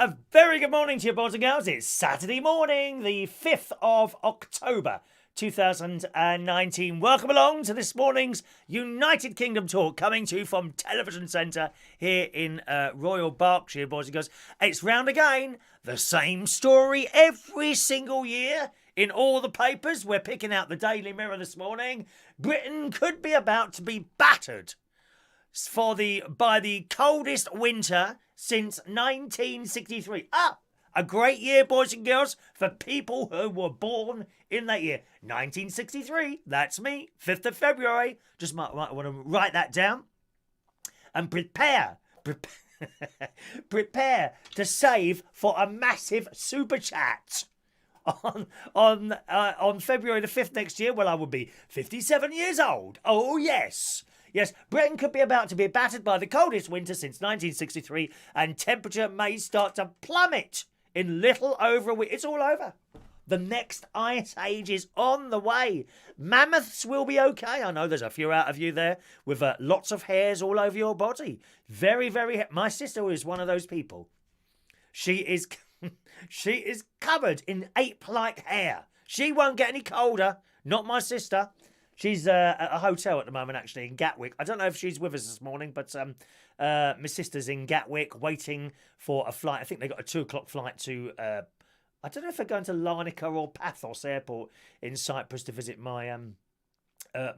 A very good morning to you, boys and girls. It's Saturday morning, the 5th of October, 2019. Welcome along to this morning's United Kingdom talk, coming to you from Television Centre here in Royal Berkshire, boys and girls. It's round again, the same story every single year in all the papers. We're picking out the Daily Mirror this morning. Britain could be about to be battered by the coldest winter since 1963. A great year, boys and girls, for people who were born in that year. 1963, that's me, 5th of February. Just might want to write that down. And prepare to save for a massive super chat on February the 5th next year. Well, I will be 57 years old. Oh, yes. Yes, Britain could be about to be battered by the coldest winter since 1963, and temperature may start to plummet in little over a week. It's all over. The next ice age is on the way. Mammoths will be okay. I know there's a few out of you there with lots of hairs all over your body. Very, very... My sister is one of those people. She is covered in ape-like hair. She won't get any colder. Not my sister. She's at a hotel at the moment, actually, in Gatwick. I don't know if she's with us this morning, but my sister's in Gatwick waiting for a flight. I think they got a 2 o'clock flight to... I don't know if they're going to Larnaca or Pathos Airport in Cyprus to visit my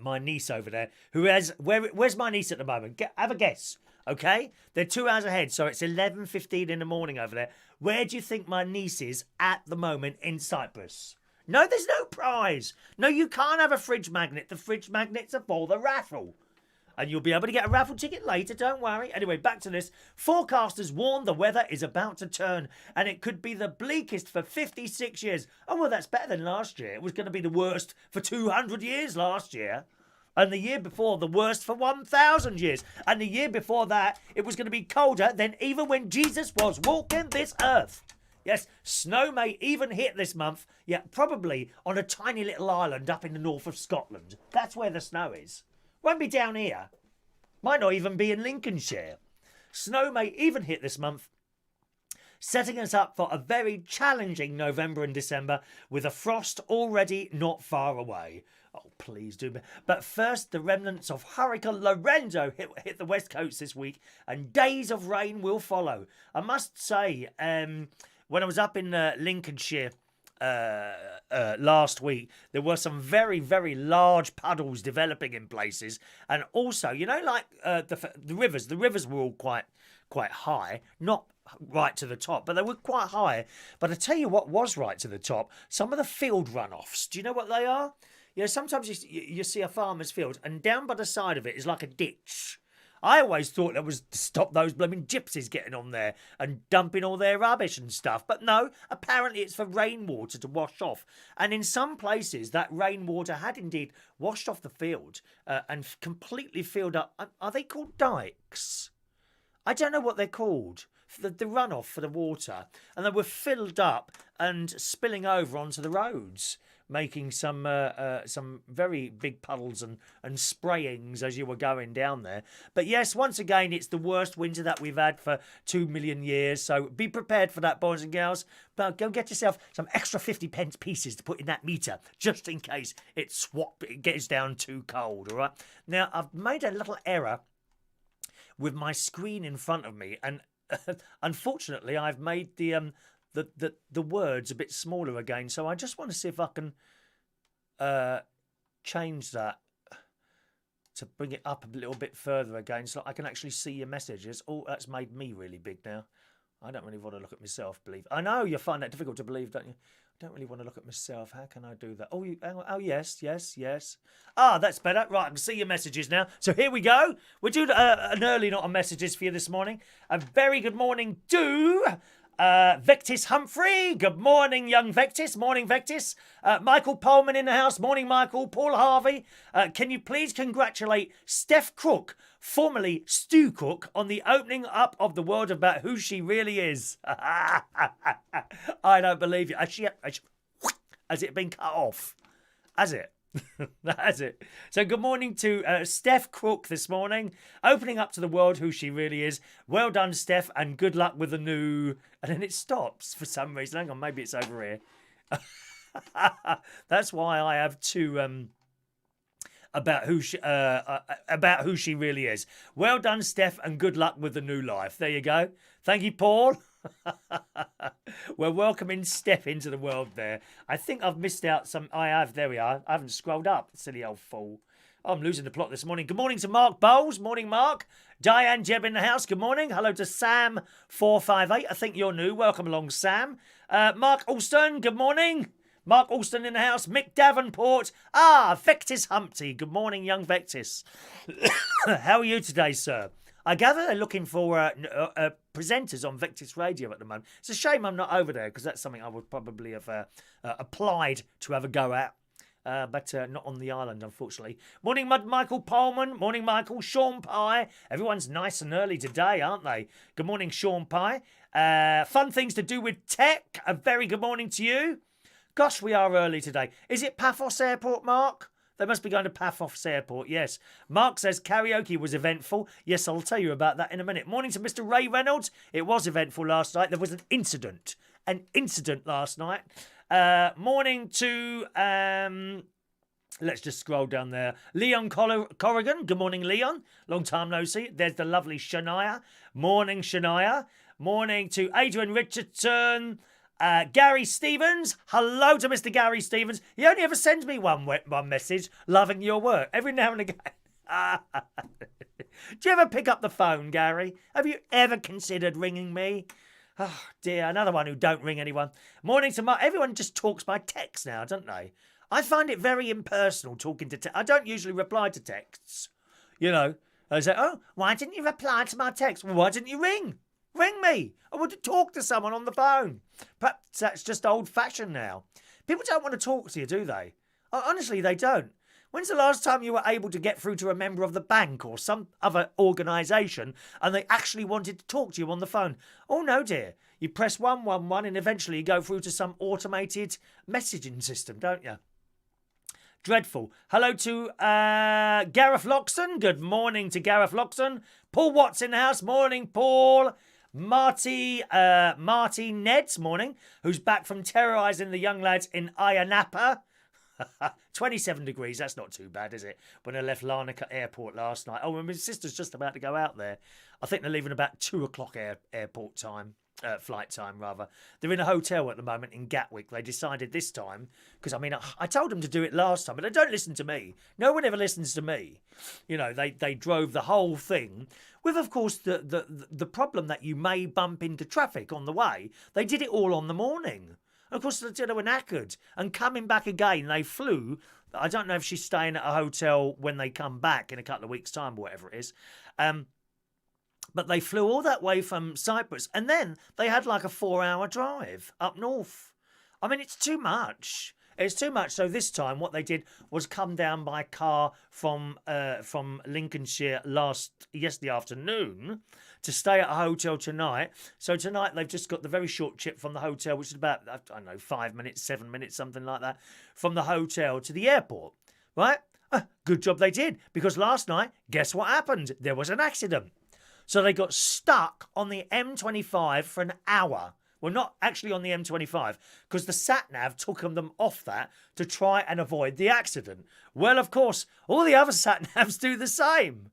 my niece over there. Where's my niece at the moment? Have a guess, okay? They're 2 hours ahead, so it's 11:15 in the morning over there. Where do you think my niece is at the moment in Cyprus? No, there's no prize. No, you can't have a fridge magnet. The fridge magnets are for the raffle. And you'll be able to get a raffle ticket later, don't worry. Anyway, back to this. Forecasters warn the weather is about to turn, and it could be the bleakest for 56 years. Oh, well, that's better than last year. It was going to be the worst for 200 years last year. And the year before, the worst for 1,000 years. And the year before that, it was going to be colder than even when Jesus was walking this earth. Yes, snow may even hit this month, probably on a tiny little island up in the north of Scotland. That's where the snow is. Won't be down here. Might not even be in Lincolnshire. Snow may even hit this month, setting us up for a very challenging November and December with a frost already not far away. Oh, please do. But first, the remnants of Hurricane Lorenzo hit the west coast this week, and days of rain will follow. I must say, when I was up in Lincolnshire last week, there were some very, very large puddles developing in places. And also, like the rivers were all quite high, not right to the top, but they were quite high. But I tell you what was right to the top, some of the field runoffs. Do you know what they are? Sometimes you see a farmer's field, and down by the side of it is like a ditch. I always thought that was to stop those blooming gypsies getting on there and dumping all their rubbish and stuff. But no, apparently it's for rainwater to wash off. And in some places, that rainwater had indeed washed off the field and completely filled up. Are they called dikes? I don't know what they're called. The runoff for the water. And they were filled up and spilling over onto the roads, making some very big puddles and sprayings as you were going down there. But yes, once again, it's the worst winter that we've had for 2 million years. So be prepared for that, boys and girls. But go get yourself some extra 50p pieces to put in that meter, just in case it gets down too cold, all right? Now, I've made a little error with my screen in front of me, and unfortunately, I've made the words a bit smaller again, so I just want to see if I can change that to bring it up a little bit further again so I can actually see your messages. Oh, that's made me really big now. I don't really want to look at myself, believe. I know you find that difficult to believe, don't you? I don't really want to look at myself. How can I do that? Oh, yes. Ah, that's better. Right, I can see your messages now. So here we go. We're doing an early lot of messages for you this morning. A very good morning to Vectis Humphrey. Good morning, young Vectis. Morning, Vectis. Michael Pullman in the house. Morning, Michael. Paul Harvey. Can you please congratulate Steph Crook, formerly Stu Cook, on the opening up of the world about who she really is? I don't believe you. Has it been cut off? Has it? That's it. So good morning to Steph Crook this morning, opening up to the world who she really is. Well done, Steph, and good luck with the new... And then it stops for some reason. Hang on, maybe it's over here. That's why I have two... about who she really is. Well done, Steph, and good luck with the new life. There you go. Thank you, Paul. We're welcoming Steph into the world there. I think I've missed out some. I have. There we are. I haven't scrolled up. Silly old fool. Oh, I'm losing the plot this morning. Good morning to Mark Bowles. Morning, Mark. Diane Jebb in the house. Good morning. Hello to Sam458. I think you're new. Welcome along, Sam. Mark Alston. Good morning. Mark Alston in the house. Mick Davenport. Vectis Humpty. Good morning, young Vectis. How are you today, sir? I gather they're looking for presenters on Vectis Radio at the moment. It's a shame I'm not over there because that's something I would probably have applied to have a go at. But not on the island, unfortunately. Morning, Michael Pullman. Morning, Michael. Sean Pye. Everyone's nice and early today, aren't they? Good morning, Sean Pye. Fun things to do with tech. A very good morning to you. Gosh, we are early today. Is it Paphos Airport, Mark? They must be going to Paphos Airport, yes. Mark says karaoke was eventful. Yes, I'll tell you about that in a minute. Morning to Mr. Ray Reynolds. It was eventful last night. There was an incident last night. Morning to, let's just scroll down there. Leon Corrigan. Good morning, Leon. Long time no see. There's the lovely Shania. Morning, Shania. Morning to Adrian Richardson. Gary Stevens. Hello to Mr. Gary Stevens. He only ever sends me one message, loving your work, every now and again. Do you ever pick up the phone, Gary? Have you ever considered ringing me? Oh, dear, another one who don't ring anyone. Morning to Mark. Everyone just talks by text now, don't they? I find it very impersonal talking to text. I don't usually reply to texts. You know, I say, oh, why didn't you reply to my text? Well, why didn't you ring? Ring me. I want to talk to someone on the phone. Perhaps that's just old-fashioned now. People don't want to talk to you, do they? Honestly, they don't. When's the last time you were able to get through to a member of the bank or some other organisation and they actually wanted to talk to you on the phone? Oh, no, dear. You press 111 and eventually you go through to some automated messaging system, don't you? Dreadful. Hello to Gareth Loxton. Good morning to Gareth Loxton. Paul Watts in the house. Morning, Paul. Marty Neds, morning, who's back from terrorising the young lads in Ayanapa. 27 degrees, that's not too bad, is it? When I left Larnaca Airport last night. Oh, and my sister's just about to go out there. I think they're leaving about 2 o'clock airport time. Flight time, rather. They're in a hotel at the moment in Gatwick. They decided this time, because, I mean, I told them to do it last time, but they don't listen to me. No one ever listens to me. You know, they drove the whole thing with, of course, the problem that you may bump into traffic on the way. They did it all on the morning. Of course, they were knackered. And coming back again, they flew. I don't know if she's staying at a hotel when they come back in a couple of weeks' time or whatever it is. But they flew all that way from Cyprus. And then they had like a 4-hour drive up north. I mean, it's too much. It's too much. So this time what they did was come down by car from Lincolnshire yesterday afternoon to stay at a hotel tonight. So tonight they've just got the very short trip from the hotel, which is about, I don't know, 5 minutes, 7 minutes, something like that, from the hotel to the airport. Right? Good job they did. Because last night, guess what happened? There was an accident. So they got stuck on the M25 for an hour. Well, not actually on the M25, because the sat-nav took them off that to try and avoid the accident. Well, of course, all the other sat-navs do the same.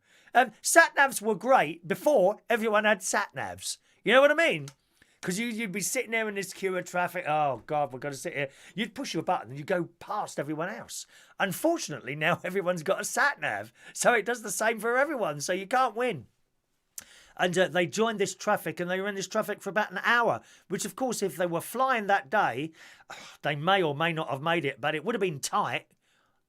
Sat-navs were great before everyone had sat-navs. You know what I mean? Because you'd be sitting there in this queue of traffic. Oh, God, we've got to sit here. You'd push your button and you'd go past everyone else. Unfortunately, now everyone's got a sat-nav. So it does the same for everyone. So you can't win. And they joined this traffic, and they were in this traffic for about an hour, which, of course, if they were flying that day, they may or may not have made it, but it would have been tight.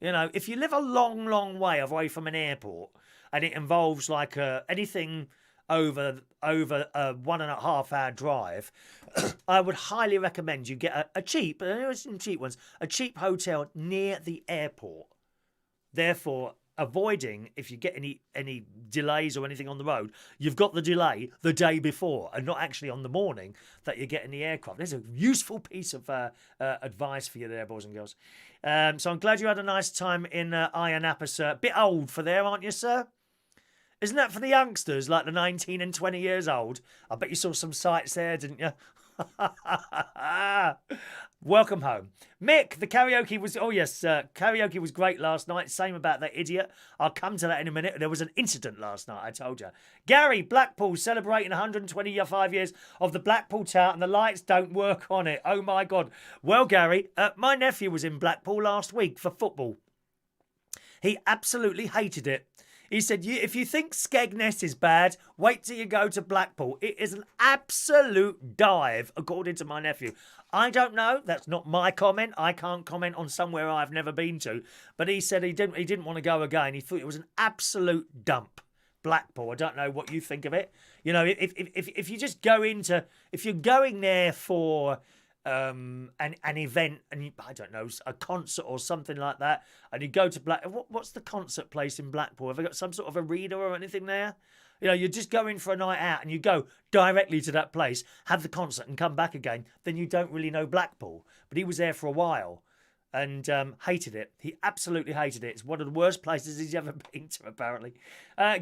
You know, if you live a long, long way away from an airport, and it involves like anything over a 1.5 hour drive, I would highly recommend you get a cheap, and there are some cheap ones, a cheap hotel near the airport. Therefore, avoiding, if you get any delays or anything on the road, you've got the delay the day before and not actually on the morning that you get in the aircraft. There's a useful piece of advice for you there, boys and girls. So I'm glad you had a nice time in Ayia Napa, sir. Bit old for there, aren't you, sir? Isn't that for the youngsters, like the 19 and 20 years old? I bet you saw some sights there, didn't you? Welcome home. Mick, the karaoke was... Oh, yes, karaoke was great last night. Same about that idiot. I'll come to that in a minute. There was an incident last night, I told you. Garry, Blackpool, celebrating 125 years of the Blackpool Tower and the lights don't work on it. Oh, my God. Well, Garry, my nephew was in Blackpool last week for football. He absolutely hated it. He said, if you think Skegness is bad, wait till you go to Blackpool. It is an absolute dive, according to my nephew. I don't know. That's not my comment. I can't comment on somewhere I've never been to. But he said he didn't want to go again. He thought it was an absolute dump. Blackpool. I don't know what you think of it. You know, if you just go into... If you're going there for... an event, and I don't know, a concert or something like that, and you go to what's the concert place in Blackpool? Have they got some sort of arena or anything there? You know, you're just going for a night out and you go directly to that place, have the concert and come back again, then you don't really know Blackpool. But he was there for a while and hated it. He absolutely hated it. It's one of the worst places he's ever been to, apparently.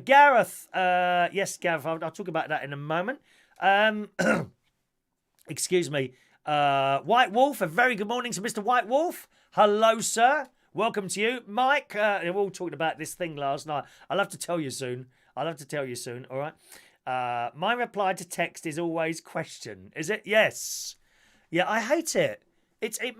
Gareth, yes, Gareth, I'll talk about that in a moment. Excuse me. White Wolf, a very good morning to Mr. White Wolf. Hello, sir. Welcome to you. Mike, we all talked about this thing last night. I'll have to tell you soon. All right? My reply to text is always question. Is it? Yes. Yeah, I hate it.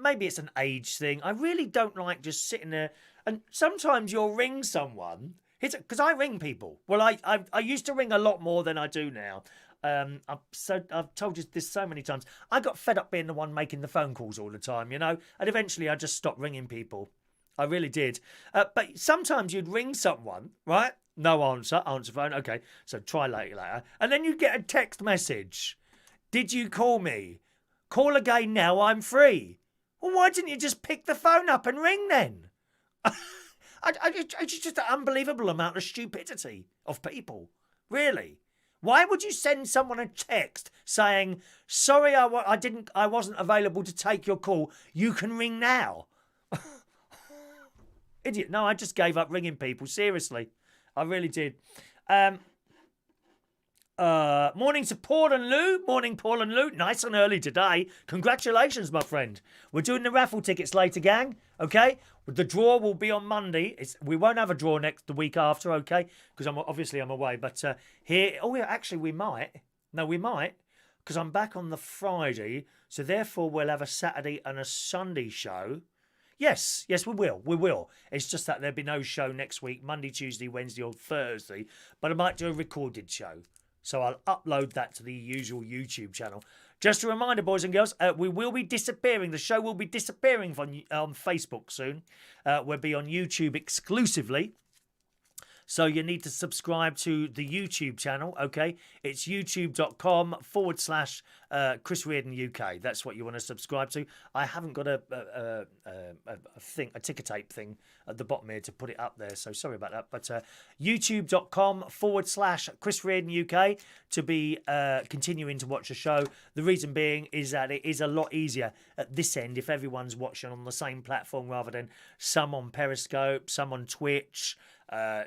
Maybe it's an age thing. I really don't like just sitting there. And sometimes you'll ring someone. Because I ring people. Well, I used to ring a lot more than I do now. I've told you this so many times. I got fed up being the one making the phone calls all the time, you know, and eventually I just stopped ringing people. I really did. But sometimes you'd ring someone, right? No answer phone. Okay, so try later. And then you'd get a text message. Did you call me? Call again now, I'm free. Well, why didn't you just pick the phone up and ring then? It's just an unbelievable amount of stupidity of people. Really. Why would you send someone a text saying, sorry, I wasn't available to take your call. You can ring now. Idiot. No, I just gave up ringing people. Seriously. I really did. Morning to Paul and Lou. Morning, Paul and Lou. Nice and early today. Congratulations, my friend. We're doing the raffle tickets later, gang. Okay? The draw will be on Monday. We won't have a draw the week after, okay? Because I'm away. But here... Oh, yeah, actually, we might. No, we might. Because I'm back on the Friday. So, therefore, we'll have a Saturday and a Sunday show. Yes, we will. It's just that there'll be no show next week, Monday, Tuesday, Wednesday or Thursday. But I might do a recorded show. So I'll upload that to the usual YouTube channel. Just a reminder, boys and girls, we will be disappearing. The show will be disappearing on Facebook soon. We'll be on YouTube exclusively. So you need to subscribe to the YouTube channel, okay? It's youtube.com/Chris Reardon UK. That's what you want to subscribe to. I haven't got a ticker tape thing at the bottom here to put it up there, so sorry about that. But youtube.com/Chris Reardon UK to be continuing to watch the show. The reason being is that it is a lot easier at this end if everyone's watching on the same platform rather than some on Periscope, some on Twitch,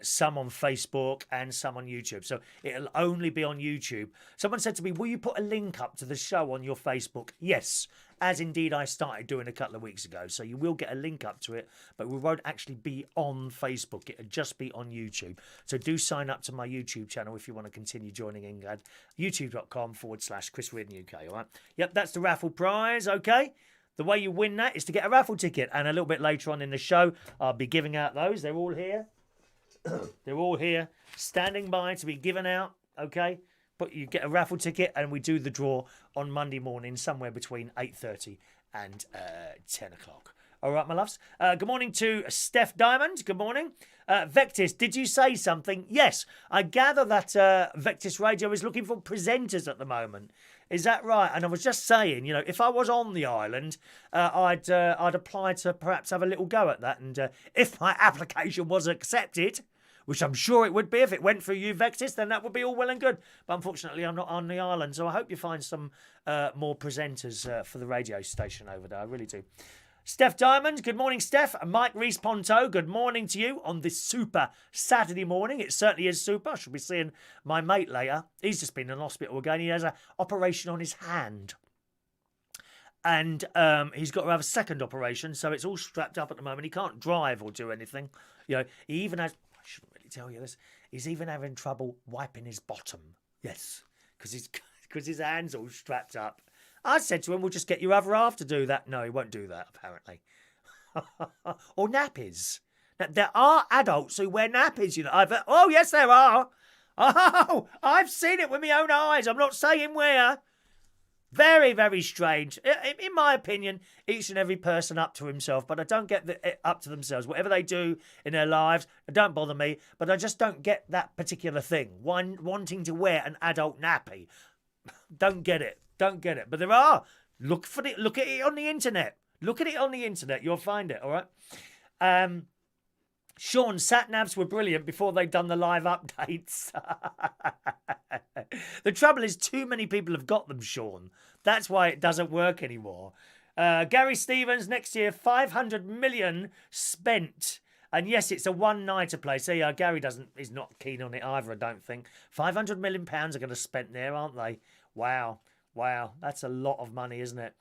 some on Facebook and some on YouTube. So it'll only be on YouTube. Someone said to me, will you put a link up to the show on your Facebook? Yes, as indeed I started doing a couple of weeks ago. So you will get a link up to it, but we won't actually be on Facebook. It'll just be on YouTube. So do sign up to my YouTube channel if you want to continue joining in at youtube.com/Chris Reardon UK. All right. Yep, that's the raffle prize. Okay. The way you win that is to get a raffle ticket. And a little bit later on in the show, I'll be giving out those. They're all here. They're all here, standing by to be given out, okay? But you get a raffle ticket and we do the draw on Monday morning, somewhere between 8:30 and 10 o'clock. All right, my loves. Good morning to Steph Diamond. Good morning. Vectis, did you say something? Yes, I gather that Vectis Radio is looking for presenters at the moment. Is that right? And I was just saying, you know, if I was on the island, I'd apply to perhaps have a little go at that. And if my application was accepted, which I'm sure it would be if it went through you, Vexis, then that would be all well and good. But unfortunately, I'm not on the island, so I hope you find some more presenters for the radio station over there. I really do. Steph Diamond, good morning, Steph. And Mike Reese-Ponto, good morning to you on this super Saturday morning. It certainly is super. I shall be seeing my mate later. He's just been in hospital again. He has an operation on his hand. And he's got to have a second operation, so it's all strapped up at the moment. He can't drive or do anything. You know, he even has... I shouldn't really tell you this. He's even having trouble wiping his bottom. Yes, because his hand's all strapped up. I said to him, we'll just get your other half to do that. No, he won't do that, apparently. Or nappies. Now, there are adults who wear nappies, you know. Oh, yes, there are. Oh, I've seen it with my own eyes. I'm not saying where. Very, very strange. In my opinion, each and every person up to himself, but I don't get up to themselves. Whatever they do in their lives, it don't bother me, but I just don't get that particular thing. Wanting to wear an adult nappy. Don't get it. Don't get it. But there are. Look at it on the internet. Look at it on the internet. You'll find it, all right? Sean, sat-navs were brilliant before they'd done the live updates. The trouble is too many people have got them, Sean. That's why it doesn't work anymore. Garry Stevens, next year, 500 million spent. And yes, it's a one-nighter play. See, Garry is not keen on it either, I don't think. 500 million pounds are going to spend there, aren't they? Wow. Wow, that's a lot of money, isn't it?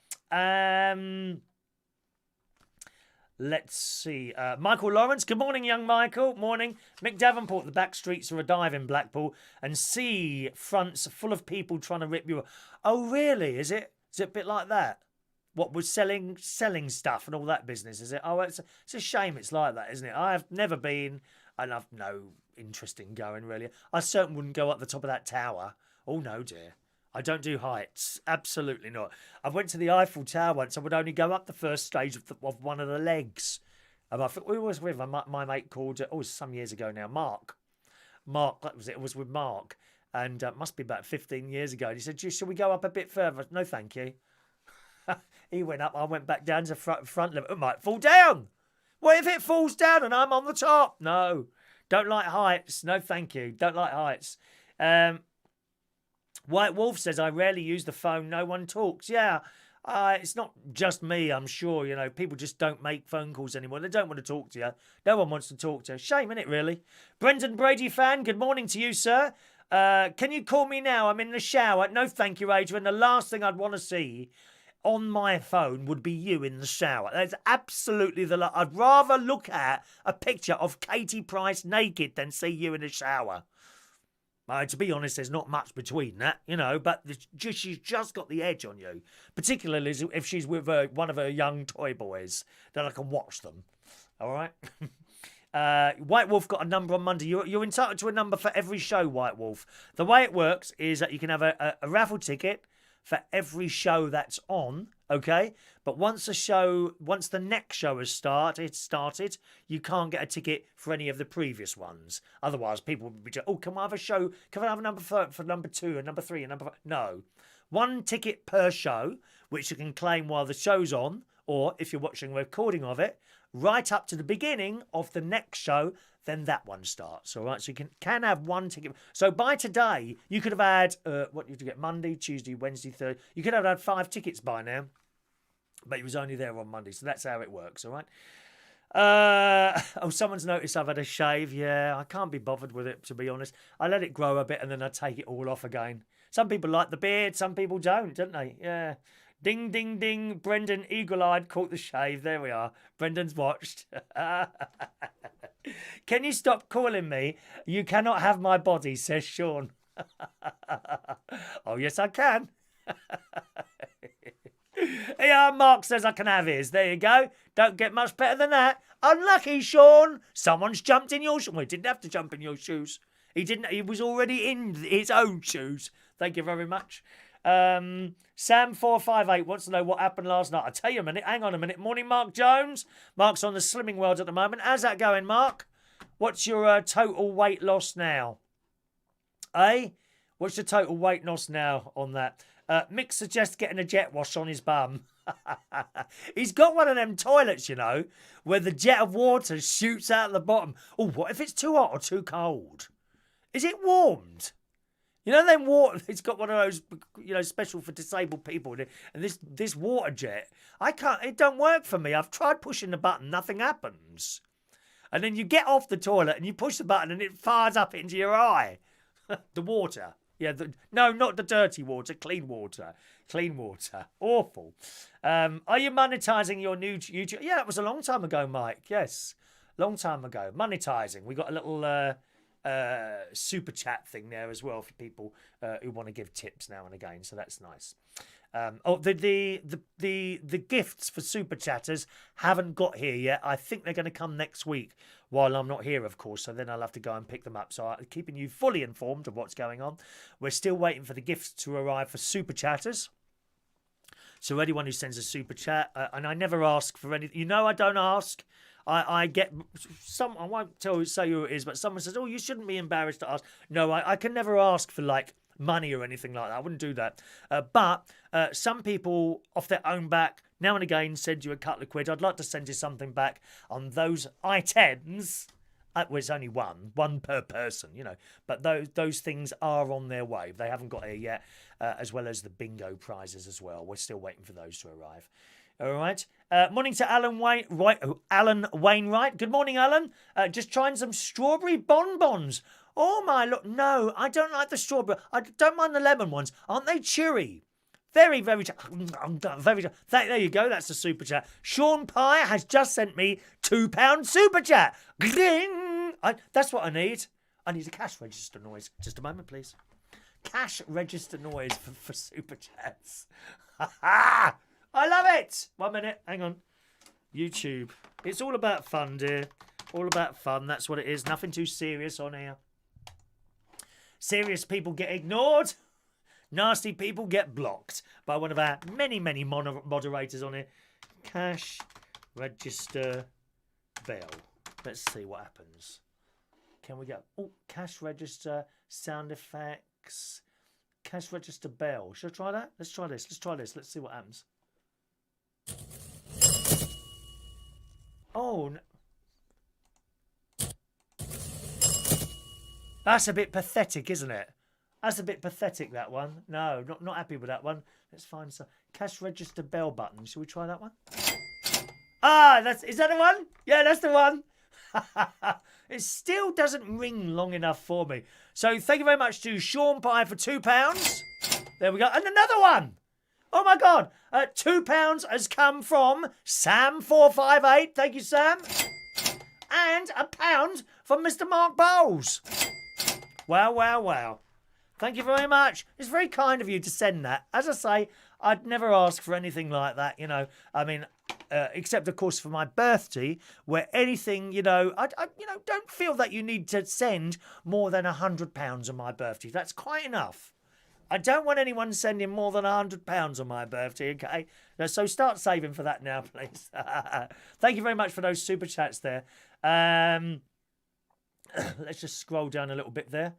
Let's see. Michael Lawrence, good morning, young Michael. Morning. Mick Davenport, the back streets are a dive in Blackpool and sea fronts full of people trying to rip you. Oh, really? Is it? Is it a bit like that? What, was selling stuff and all that business, is it? Oh, it's a shame it's like that, isn't it? I have never been, and I've no interest in going, really. I certainly wouldn't go up the top of that tower. Oh, no, dear. I don't do heights. Absolutely not. I went to the Eiffel Tower once. I would only go up the first stage of one of the legs. And I think we was with my mate called, some years ago now, Mark. Mark, that was it. It was with Mark. And it must be about 15 years ago. And he said, shall we go up a bit further? No, thank you. He went up. I went back down to front level. It might fall down. What if it falls down and I'm on the top? No. Don't like heights. No, thank you. Don't like heights. White Wolf says, I rarely use the phone. No one talks. Yeah, it's not just me, I'm sure. You know, people just don't make phone calls anymore. They don't want to talk to you. No one wants to talk to you. Shame, innit, really? Brendan Brady fan, good morning to you, sir. Can you call me now? I'm in the shower. No, thank you, Adrian. The last thing I'd want to see on my phone would be you in the shower. That's absolutely I'd rather look at a picture of Katie Price naked than see you in the shower. To be honest, there's not much between that, you know, but she's just got the edge on you, particularly if she's with one of her young toy boys, then I can watch them, all right? White Wolf got a number on Monday. You're entitled to a number for every show, White Wolf. The way it works is that you can have a raffle ticket for every show that's on, okay? But once the next show has started, you can't get a ticket for any of the previous ones. Otherwise, people would be just, can I have a show? Can I have a number for number 2 and number 3 and number 5? No. One ticket per show, which you can claim while the show's on, or if you're watching a recording of it, right up to the beginning of the next show, then that one starts, all right? So you can have one ticket. So by today, you could have had, what did you get, Monday, Tuesday, Wednesday, Thursday. You could have had 5 tickets by now, but it was only there on Monday. So that's how it works, all right? Someone's noticed I've had a shave. Yeah, I can't be bothered with it, to be honest. I let it grow a bit and then I take it all off again. Some people like the beard, some people don't they? Yeah. Ding, ding, ding. Brendan, eagle-eyed, caught the shave. There we are. Brendan's watched. Can you stop calling me? You cannot have my body, says Sean. Oh, yes, I can. Yeah, Mark says I can have his. There you go. Don't get much better than that. Unlucky, Sean. Someone's jumped in your shoes. Well, he didn't have to jump in your shoes. He didn't. He was already in his own shoes. Thank you very much. Sam458 wants to know what happened last night. I'll tell you a minute. Hang on a minute. Morning, Mark Jones. Mark's on the Slimming World at the moment. How's that going, Mark? What's your total weight loss now? Eh? What's your total weight loss now on that? Mick suggests getting a jet wash on his bum. He's got one of them toilets, you know, where the jet of water shoots out the bottom. Oh, what if it's too hot or too cold? Is it warmed? You know, then water. It's got one of those, you know, special for disabled people. And this water jet, I can't. It don't work for me. I've tried pushing the button, nothing happens. And then you get off the toilet and you push the button and it fires up into your eye. The water. Yeah, no, not the dirty water, clean water. Clean water. Awful. Are you monetising your new YouTube? Yeah, it was a long time ago, Mike. Yes, long time ago. Monetising. We got a little super chat thing there as well for people who want to give tips now and again, so that's nice. The gifts for super chatters haven't got here yet. I think they're going to come next week while I'm not here, of course, so then I'll have to go and pick them up. So I'm keeping you fully informed of what's going on. We're still waiting for the gifts to arrive for super chatters. So anyone who sends a super chat, and I never ask for anything. You know, I don't ask. I get some. I won't say who it is, but someone says, "Oh, you shouldn't be embarrassed to ask." No, I can never ask for like money or anything like that. I wouldn't do that. But some people off their own back now and again send you a couple of quid. I'd like to send you something back on those items. Well, it's only one per person, you know. But those things are on their way. They haven't got here yet, as well as the bingo prizes as well. We're still waiting for those to arrive. All right. Morning to Alan Wainwright. Good morning, Alan. Just trying some strawberry bonbons. Oh my look! No, I don't like the strawberry. I don't mind the lemon ones. Aren't they chewy? Very, very, very. There you go. That's the super chat. Sean Pye has just sent me £2 super chat. Gling! That's what I need. I need a cash register noise. Just a moment, please. Cash register noise for super chats. I love it. 1 minute. Hang on. YouTube. It's all about fun, dear. All about fun. That's what it is. Nothing too serious on here. Serious people get ignored. Nasty people get blocked by one of our many, many moderators on here. Cash register bell. Let's see what happens. Can we go? Oh, cash register, sound effects, cash register bell. Should I try that? Let's try this. Let's see what happens. Oh, no. That's a bit pathetic, isn't it? That's a bit pathetic, that one. No, not happy with that one. Let's find some cash register bell button. Shall we try that one? Ah, is that the one? Yeah, that's the one. It still doesn't ring long enough for me. So thank you very much to Sean Pye for £2. There we go. And another one. Oh my God. £2 has come from Sam458. Thank you, Sam. And £1 from Mr. Mark Bowles. Wow, wow, wow. Thank you very much. It's very kind of you to send that. As I say, I'd never ask for anything like that, you know. I mean, except, of course, for my birthday, where anything, you know, I don't feel that you need to send more than £100 on my birthday. That's quite enough. I don't want anyone sending more than £100 on my birthday, okay? So start saving for that now, please. Thank you very much for those super chats there. Let's just scroll down a little bit there.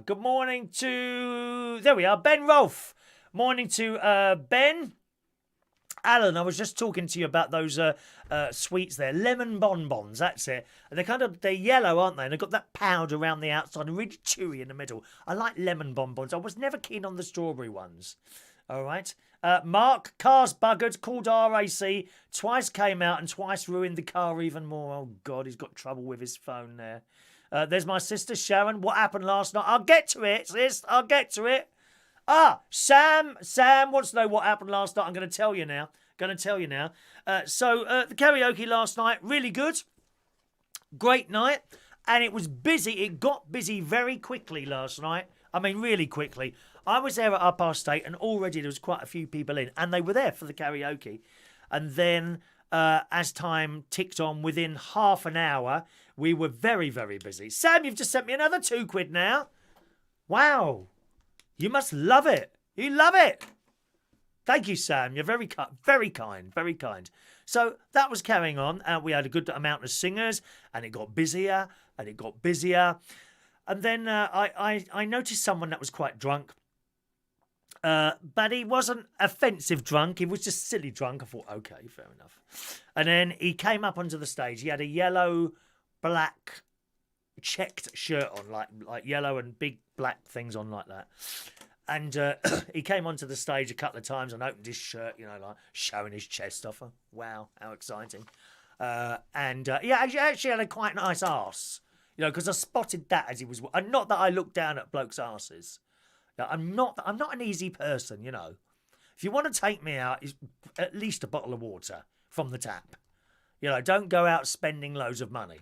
Good morning to... There we are, Ben Rolfe. Morning to Ben. Alan, I was just talking to you about those sweets there. Lemon bonbons, that's it. And they're yellow, aren't they? And they've got that powder around the outside and really chewy in the middle. I like lemon bonbons. I was never keen on the strawberry ones. All right. Mark, car's buggered, called RAC, twice came out and twice ruined the car even more. Oh, God, he's got trouble with his phone there. There's my sister, Sharon. What happened last night? I'll get to it, sis. I'll get to it. Sam wants to know what happened last night. I'm going to tell you now. So the karaoke last night, really good. Great night. And it was busy. It got busy very quickly last night. I mean, really quickly. I was there at 8:30 and already there was quite a few people in. And they were there for the karaoke. And then as time ticked on, within half an hour, we were very, very busy. Sam, you've just sent me another £2 now. Wow. You must love it. You love it. Thank you, Sam. You're very kind, very kind. So that was carrying on. We had a good amount of singers, and it got busier, and it got busier. And then I noticed someone that was quite drunk. But he wasn't offensive drunk. He was just silly drunk. I thought, okay, fair enough. And then he came up onto the stage. He had a yellow, black, checked shirt on, like yellow and big black things on like that. And he came onto the stage a couple of times and opened his shirt, like showing his chest off. Wow, how exciting. He actually had a quite nice arse, because I spotted that as he was. And not that I looked down at blokes' arses. I'm not an easy person, If you want to take me out, it's at least a bottle of water from the tap. Don't go out spending loads of money.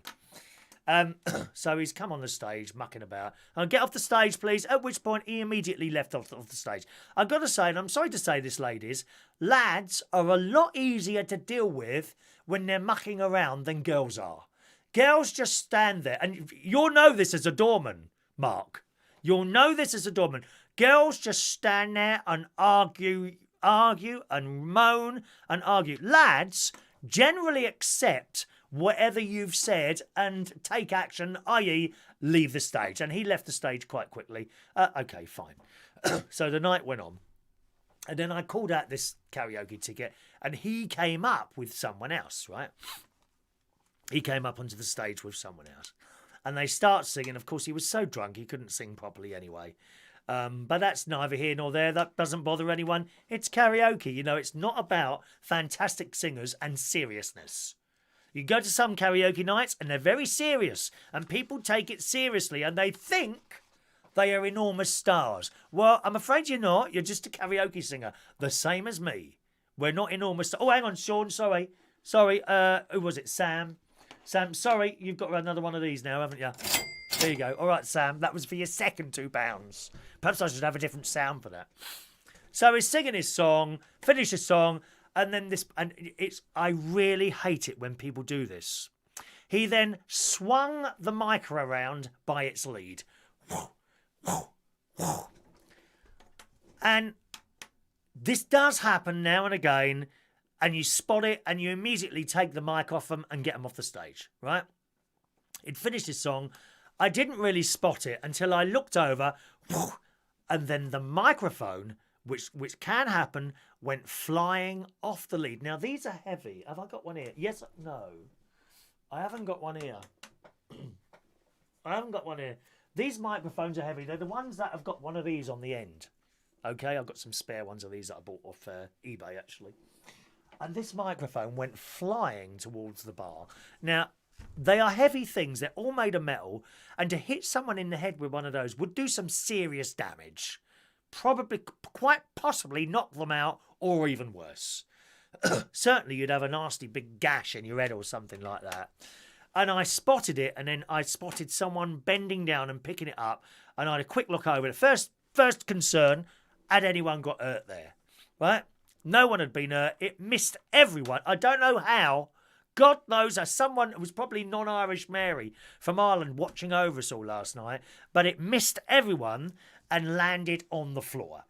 So he's come on the stage, mucking about. Get off the stage, please. At which point he immediately left off the stage. I've got to say, and I'm sorry to say this, ladies, lads are a lot easier to deal with when they're mucking around than girls are. Girls just stand there, and you'll know this as a doorman, Mark. You'll know this as a doorman. Girls just stand there and argue and moan and argue. Lads generally accept whatever you've said and take action, i.e. leave the stage. And he left the stage quite quickly. Okay, fine. So the night went on. And then I called out this karaoke ticket and he came up with someone else, right? He came up onto the stage with someone else. And they start singing. Of course, he was so drunk he couldn't sing properly anyway. But that's neither here nor there. That doesn't bother anyone. It's karaoke. It's not about fantastic singers and seriousness. You go to some karaoke nights and they're very serious. And people take it seriously and they think they are enormous stars. Well, I'm afraid you're not. You're just a karaoke singer. The same as me. We're not enormous. Oh, hang on, Sean. Sorry. Who was it? Sam. Sam, sorry. You've got another one of these now, haven't you? There you go. All right, Sam. That was for your second £2. Perhaps I should have a different sound for that. So he's singing his song, finished his song, and then I really hate it when people do this. He then swung the mic around by its lead. And this does happen now and again, and you spot it and you immediately take the mic off them and get them off the stage, right? He'd finished his song. I didn't really spot it until I looked over, and then the microphone, which can happen, went flying off the lead. Now, these are heavy. Have I got one here? Yes, no. I haven't got one here. I haven't got one here. These microphones are heavy. They're the ones that have got one of these on the end. Okay, I've got some spare ones of these that I bought off eBay, actually. And this microphone went flying towards the bar. Now, they are heavy things. They're all made of metal. And to hit someone in the head with one of those would do some serious damage. Probably, quite possibly knock them out or even worse. Certainly you'd have a nasty big gash in your head or something like that. And I spotted it, and then I spotted someone bending down and picking it up. And I had a quick look over. The first concern, had anyone got hurt there? Right? No one had been hurt. It missed everyone. I don't know how. God knows, as someone who was probably non-Irish Mary from Ireland watching over us all last night, but it missed everyone and landed on the floor.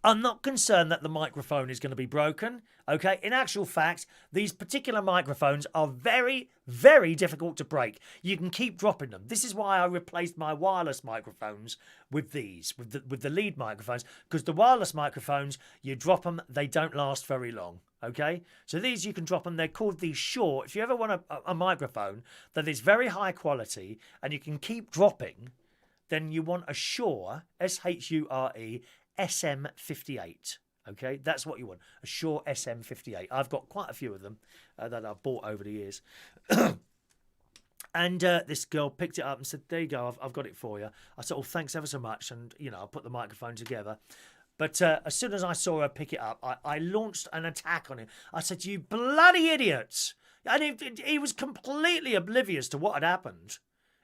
I'm not concerned that the microphone is going to be broken, okay? In actual fact, these particular microphones are very, very difficult to break. You can keep dropping them. This is why I replaced my wireless microphones with these, with the lead microphones, because the wireless microphones, you drop them, they don't last very long, okay? So these, you can drop them. They're called these Shure. If you ever want a microphone that is very high quality and you can keep dropping, then you want a Shure, S-H-U-R-E, SM58. Okay, that's what you want. A Shure SM58. I've got quite a few of them that I've bought over the years. And this girl picked it up and said, there you go, I've got it for you. I said, oh, thanks ever so much. And, I put the microphone together. But as soon as I saw her pick it up, I launched an attack on him. I said, you bloody idiots. And he was completely oblivious to what had happened.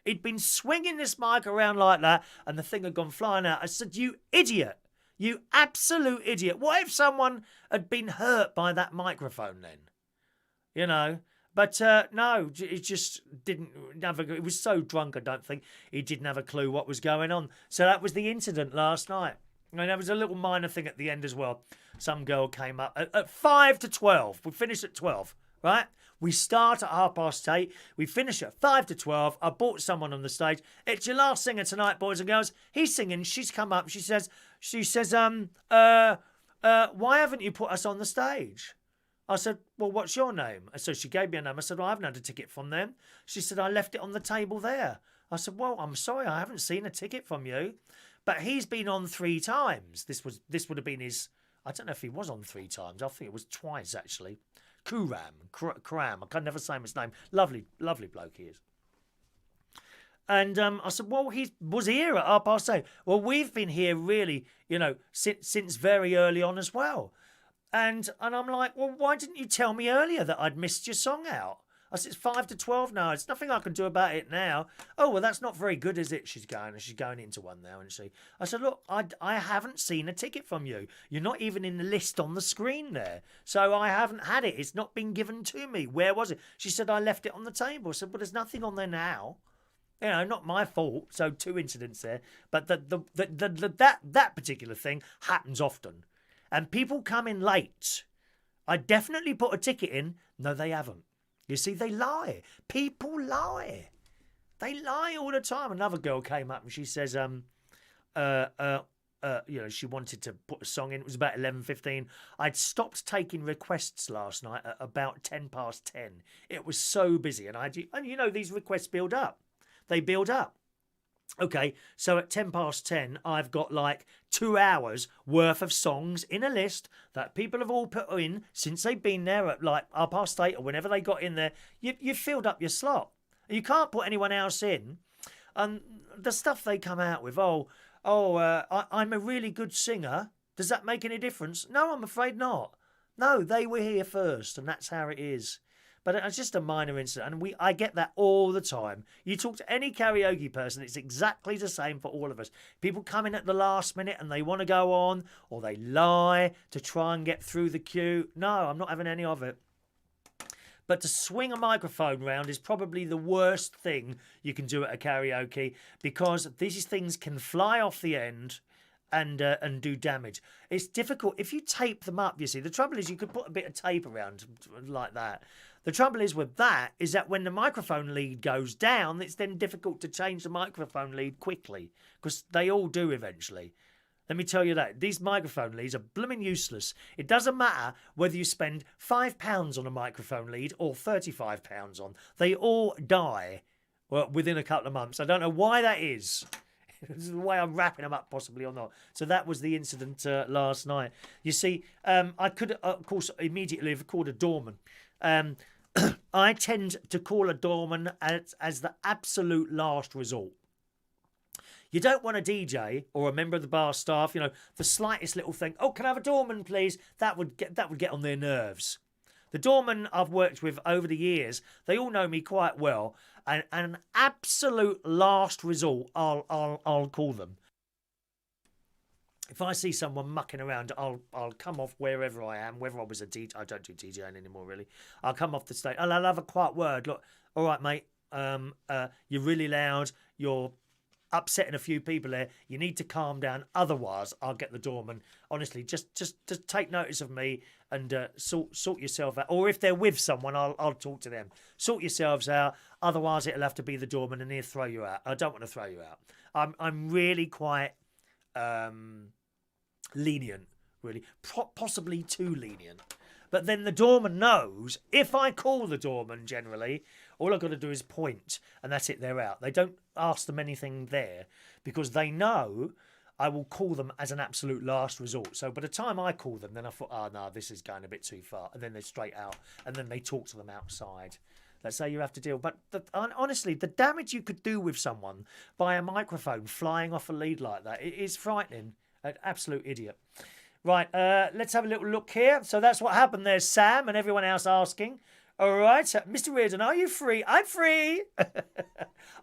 He'd been swinging this mic around like that, and the thing had gone flying out. I said, you idiot. You absolute idiot. What if someone had been hurt by that microphone then? But no, he just didn't have he was so drunk, I don't think he didn't have a clue what was going on. So that was the incident last night. And there was a little minor thing at the end as well. Some girl came up at 5 to 12. We finished at 12, right? We start at 8:30. We finish at 5 to 12. I brought someone on the stage. It's your last singer tonight, boys and girls. He's singing. She's come up. She says, why haven't you put us on the stage? I said, well, what's your name? So she gave me a name. I said, well, I haven't had a ticket from them. She said, I left it on the table there. I said, well, I'm sorry, I haven't seen a ticket from you. But he's been on 3 times. This would have been his, I don't know if he was on 3 times. I think it was twice, actually. Kram. I can never say his name. Lovely bloke he is. And I said, well, he was here at 8:30. Well, we've been here really, since very early on as well. And I'm like, well, why didn't you tell me earlier that I'd missed your song out? I said, it's 5 to 12 now. There's nothing I can do about it now. Oh, well, that's not very good, is it? She's going into one now, isn't she? I said, look, I haven't seen a ticket from you. You're not even in the list on the screen there. So I haven't had it. It's not been given to me. Where was it? She said, I left it on the table. I said, well, there's nothing on there now. Not my fault. So 2 incidents there. But that particular thing happens often. And people come in late. I definitely put a ticket in. No, they haven't. You see, they lie. People lie. They lie all the time. Another girl came up and she says, she wanted to put a song in. It was about 11:15. I'd stopped taking requests last night at about 10:10. It was so busy. And these requests build up. They build up. Okay, so at 10:10, I've got like 2 hours worth of songs in a list that people have all put in since they've been there at like 8:30 or whenever they got in there. You've filled up your slot. You can't put anyone else in. And the stuff they come out with, I'm a really good singer. Does that make any difference? No, I'm afraid not. No, they were here first, and that's how it is. But it's just a minor incident, and I get that all the time. You talk to any karaoke person, it's exactly the same for all of us. People come in at the last minute and they want to go on, or they lie to try and get through the queue. No, I'm not having any of it. But to swing a microphone round is probably the worst thing you can do at a karaoke, because these things can fly off the end and do damage. It's difficult. If you tape them up, you see, the trouble is you could put a bit of tape around like that. The trouble is with that is that when the microphone lead goes down, it's then difficult to change the microphone lead quickly, because they all do eventually. Let me tell you that. These microphone leads are blooming useless. It doesn't matter whether you spend £5 on a microphone lead or £35 on. They all die within a couple of months. I don't know why that is. This is the way I'm wrapping them up, possibly or not. So that was the incident last night. You see, I could, of course, immediately have called a doorman. I tend to call a doorman as the absolute last resort. You don't want a DJ or a member of the bar staff, the slightest little thing. Oh, can I have a doorman, please? That would get on their nerves. The doorman I've worked with over the years, they all know me quite well, and an absolute last resort, I'll call them. If I see someone mucking around, I'll come off wherever I am, whether I was a DJ. I don't do DJing anymore, really. I'll come off the stage. I'll have a quiet word. Look, all right, mate. You're really loud. You're upsetting a few people there. You need to calm down. Otherwise, I'll get the doorman. Honestly, just take notice of me and sort yourself out. Or if they're with someone, I'll talk to them. Sort yourselves out. Otherwise, it'll have to be the doorman, and he'll throw you out. I don't want to throw you out. I'm really quite lenient, really, possibly too lenient. But then the doorman knows, if I call the doorman generally, all I've got to do is point, and that's it, they're out. They don't ask them anything there, because they know I will call them as an absolute last resort. So by the time I call them, then I thought, no, this is going a bit too far. And then they're straight out, and then they talk to them outside. That's how you have to deal. But honestly, the damage you could do with someone by a microphone flying off a lead like that, it is frightening. An absolute idiot. Right, let's have a little look here. So that's what happened. There's Sam and everyone else asking. All right, Mr. Reardon, are you free? I'm free.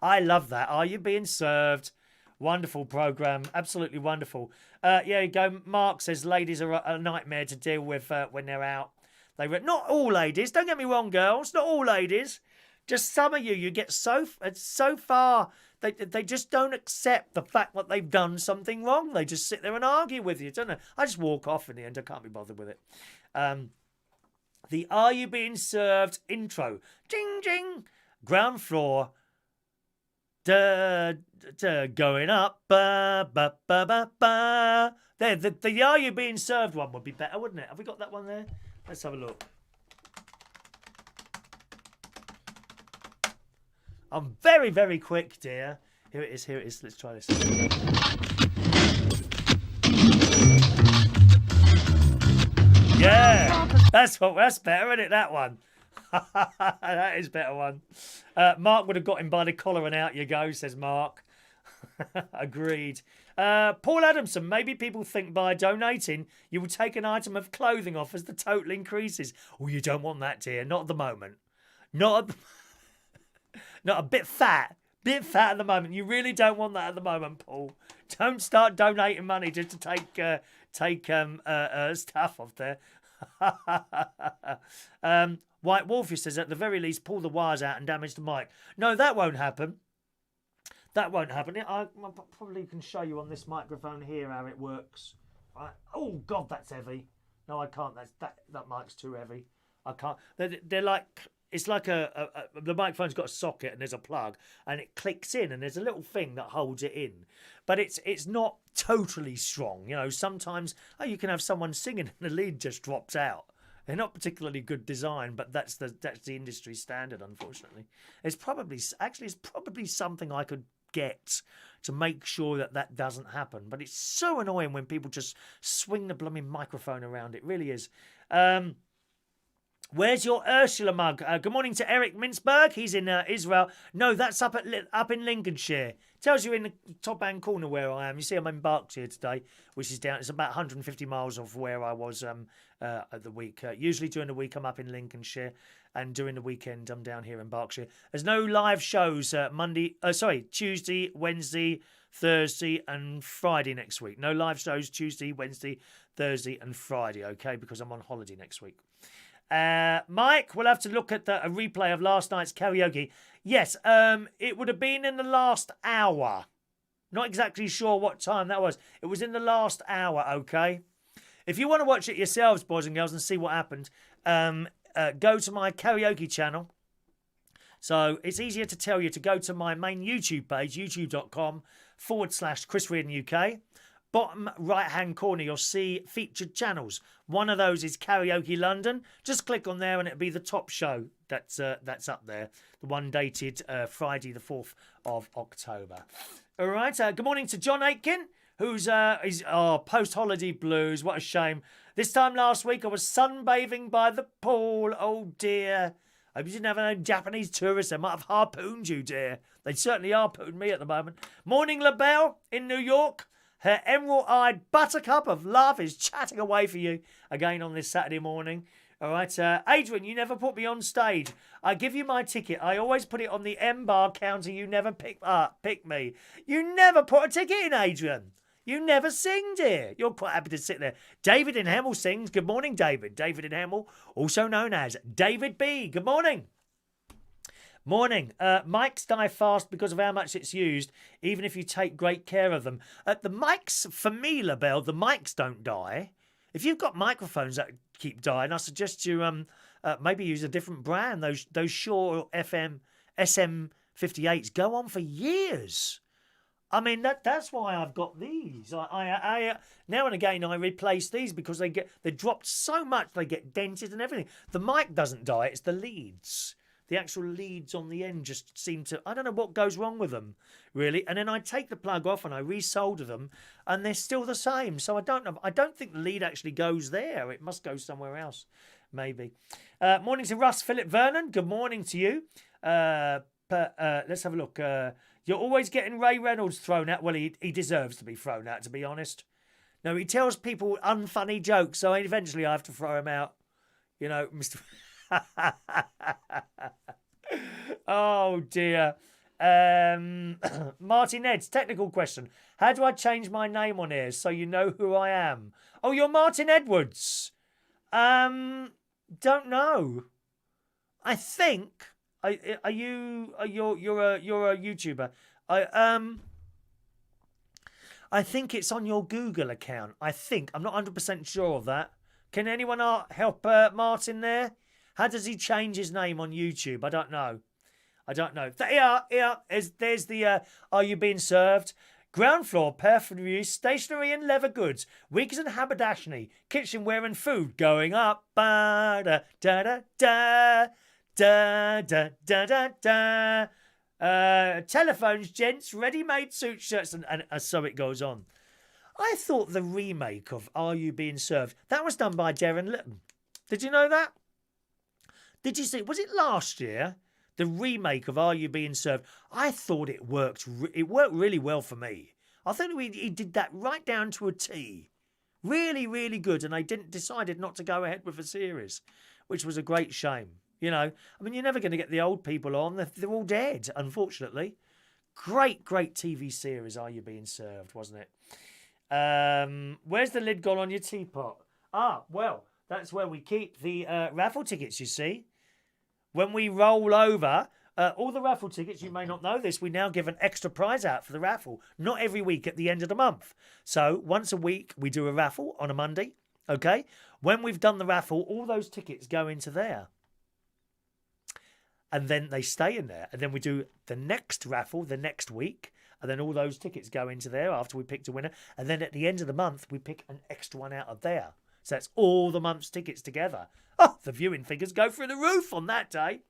I love that. Are you being served? Wonderful programme. Absolutely wonderful. Yeah, you go. Mark says ladies are a nightmare to deal with when they're out. Not all ladies. Don't get me wrong, girls. Not all ladies. Just some of you get so far. They just don't accept the fact that they've done something wrong. They just sit there and argue with you, don't they? I just walk off in the end. I can't be bothered with it. The Are You Being Served intro. Jing, jing. Ground floor. Going up. Ba, ba, ba, ba, ba. There, the Are You Being Served one would be better, wouldn't it? Have we got that one there? Let's have a look. I'm very, very quick, dear. Here it is, here it is. Let's try this. Yeah, that's better, isn't it? That one. That is better one. Mark would have got him by the collar and out you go, says Mark. Agreed. Paul Adamson, maybe people think by donating you will take an item of clothing off as the total increases. Oh, you don't want that, dear. Not at the moment. Not a bit fat. Bit fat at the moment. You really don't want that at the moment, Paul. Don't start donating money just to take stuff off there. White Wolf says, at the very least, pull the wires out and damage the mic. No, that won't happen. That won't happen. I probably can show you on this microphone here how it works. Right. Oh, God, that's heavy. No, I can't. That mic's too heavy. I can't. They're like... It's like the microphone's got a socket and there's a plug and it clicks in and there's a little thing that holds it in. But it's not totally strong. You know, sometimes you can have someone singing and the lead just drops out. They're not particularly good design, but that's the industry standard, unfortunately. It's probably something I could get to make sure that doesn't happen. But it's so annoying when people just swing the blooming microphone around. It really is. Where's your Ursula mug? Good morning to Eric Mintzberg. He's in Israel. No, that's up in Lincolnshire. Tells you in the top hand corner where I am. You see, I'm in Berkshire today, which is down. It's about 150 miles off where I was at the week. Usually during the week I'm up in Lincolnshire, and during the weekend I'm down here in Berkshire. There's no live shows Tuesday, Wednesday, Thursday, and Friday next week. No live shows Tuesday, Wednesday, Thursday, and Friday. Okay, because I'm on holiday next week. Mike, we'll have to look at a replay of last night's karaoke. Yes, it would have been in the last hour. Not exactly sure what time that was. It was in the last hour, okay? If you want to watch it yourselves, boys and girls, and see what happened, go to my karaoke channel. So it's easier to tell you to go to my main YouTube page, youtube.com/Chris Reardon UK. Bottom right-hand corner, you'll see featured channels. One of those is Karaoke London. Just click on there and it'll be the top show that's up there. The one dated Friday the 4th of October. All right. Good morning to John Aitken, who's post-holiday blues. What a shame. This time last week I was sunbathing by the pool. Oh, dear. I hope you didn't have any Japanese tourists. They might have harpooned you, dear. They certainly harpooned me at the moment. Morning, LaBelle in New York. Her emerald-eyed buttercup of love is chatting away for you again on this Saturday morning. All right, Adrian, you never put me on stage. I give you my ticket. I always put it on the M-bar counter. You never pick me. You never put a ticket in, Adrian. You never sing, dear. You're quite happy to sit there. David in Hemel sings. Good morning, David. David in Hemel, also known as David B. Good morning. Morning. Mics die fast because of how much it's used, even if you take great care of them. The mics, for me, LaBelle, the mics don't die. If you've got microphones that keep dying, I suggest you maybe use a different brand. Those Shure FM SM58s go on for years. I mean, that's why I've got these. I now and again I replace these because they dropped so much, they get dented and everything. The mic doesn't die, it's the leads. The actual leads on the end just seem to... I don't know what goes wrong with them, really. And then I take the plug off and I resolder them, and they're still the same. So I don't know. I don't think the lead actually goes there. It must go somewhere else, maybe. Morning to Russ Philip Vernon. Good morning to you. Let's have a look. You're always getting Ray Reynolds thrown out. Well, he deserves to be thrown out, to be honest. No, he tells people unfunny jokes, so eventually I have to throw him out. You know, Mr... Oh dear. Martin Ed's technical question. How do I change my name on here so you know who I am? Oh, you're Martin Edwards. Don't know. I think you're a YouTuber. I think it's on your Google account. I'm not 100% sure of that. Can anyone help Martin there? How does he change his name on YouTube? I don't know. There's the Are You Being Served? Ground floor, perfumery, stationery and leather goods, wigs and haberdashery, kitchenware and food going up. Ba da da da da da da da da da. Telephones, gents, ready-made suit shirts, and so it goes on. I thought the remake of Are You Being Served, that was done by Darren Litton. Did you know that? Did you see? Was it last year? The remake of Are You Being Served? I thought it worked. It worked really well for me. I thought he did that right down to a T. Really, really good. And they decided not to go ahead with the series, which was a great shame. You know, I mean, you're never going to get the old people on. They're all dead, unfortunately. Great TV series, Are You Being Served, wasn't it? Where's the lid gone on your teapot? Well, that's where we keep the raffle tickets, you see. When we roll over all the raffle tickets, you may not know this, we now give an extra prize out for the raffle. Not every week at the end of the month. So once a week, we do a raffle on a Monday. Okay? When we've done the raffle, all those tickets go into there. And then they stay in there. And then we do the next raffle the next week. And then all those tickets go into there after we picked a winner. And then at the end of the month, we pick an extra one out of there. So that's all the month's tickets together. Oh, the viewing figures go through the roof on that day.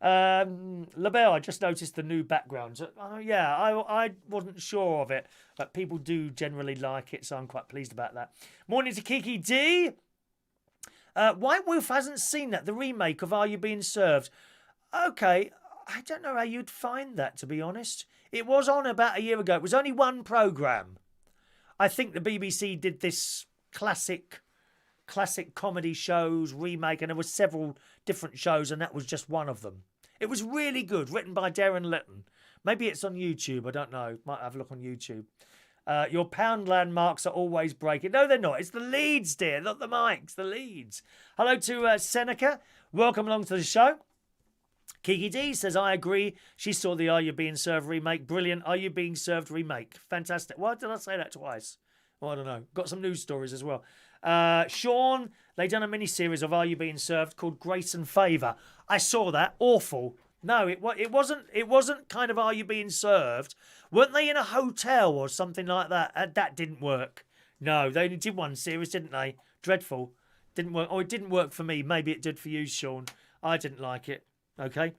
LaBelle, I just noticed the new backgrounds. I wasn't sure of it, but people do generally like it, so I'm quite pleased about that. Morning to Kiki D. White Wolf hasn't seen that, the remake of Are You Being Served? Okay, I don't know how you'd find that, to be honest. It was on about a year ago. It was only one programme. I think the BBC did this classic comedy shows remake, and there were several different shows, and that was just one of them. It was really good, written by Darren Litton. Maybe it's on YouTube, I don't know. Might have a look on YouTube. Your Poundland marks are always breaking. No, they're not. It's the leads, dear, not the mics, the leads. Hello to Seneca. Welcome along to the show. Kiki D says, I agree. She saw the Are You Being Served remake. Brilliant. Are You Being Served remake. Fantastic. Why did I say that twice? Oh, I don't know. Got some news stories as well. Sean, they done a mini-series of Are You Being Served called Grace and Favour. I saw that. Awful. No, it wasn't kind of Are You Being Served. Weren't they in a hotel or something like that? That didn't work. No, they only did one series, didn't they? Dreadful. Didn't work. Oh, it didn't work for me. Maybe it did for you, Sean. I didn't like it. Okay.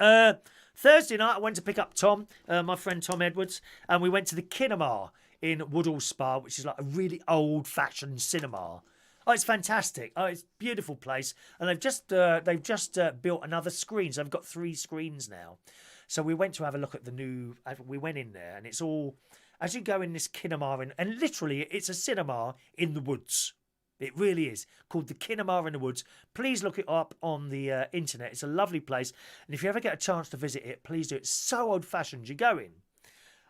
Thursday night, I went to pick up Tom, my friend Tom Edwards, and we went to the Kinema in Woodall Spa, which is like a really old-fashioned cinema. Oh, it's fantastic. Oh, it's a beautiful place. And they've just built another screen. So they've got 3 screens now. So we went to have a look at the new... We went in there, and it's all... As you go in this Kinema, and literally, it's a cinema in the woods. It really is. Called the Kinema in the Woods. Please look it up on the internet. It's a lovely place. And if you ever get a chance to visit it, please do. It's so old-fashioned. You go in,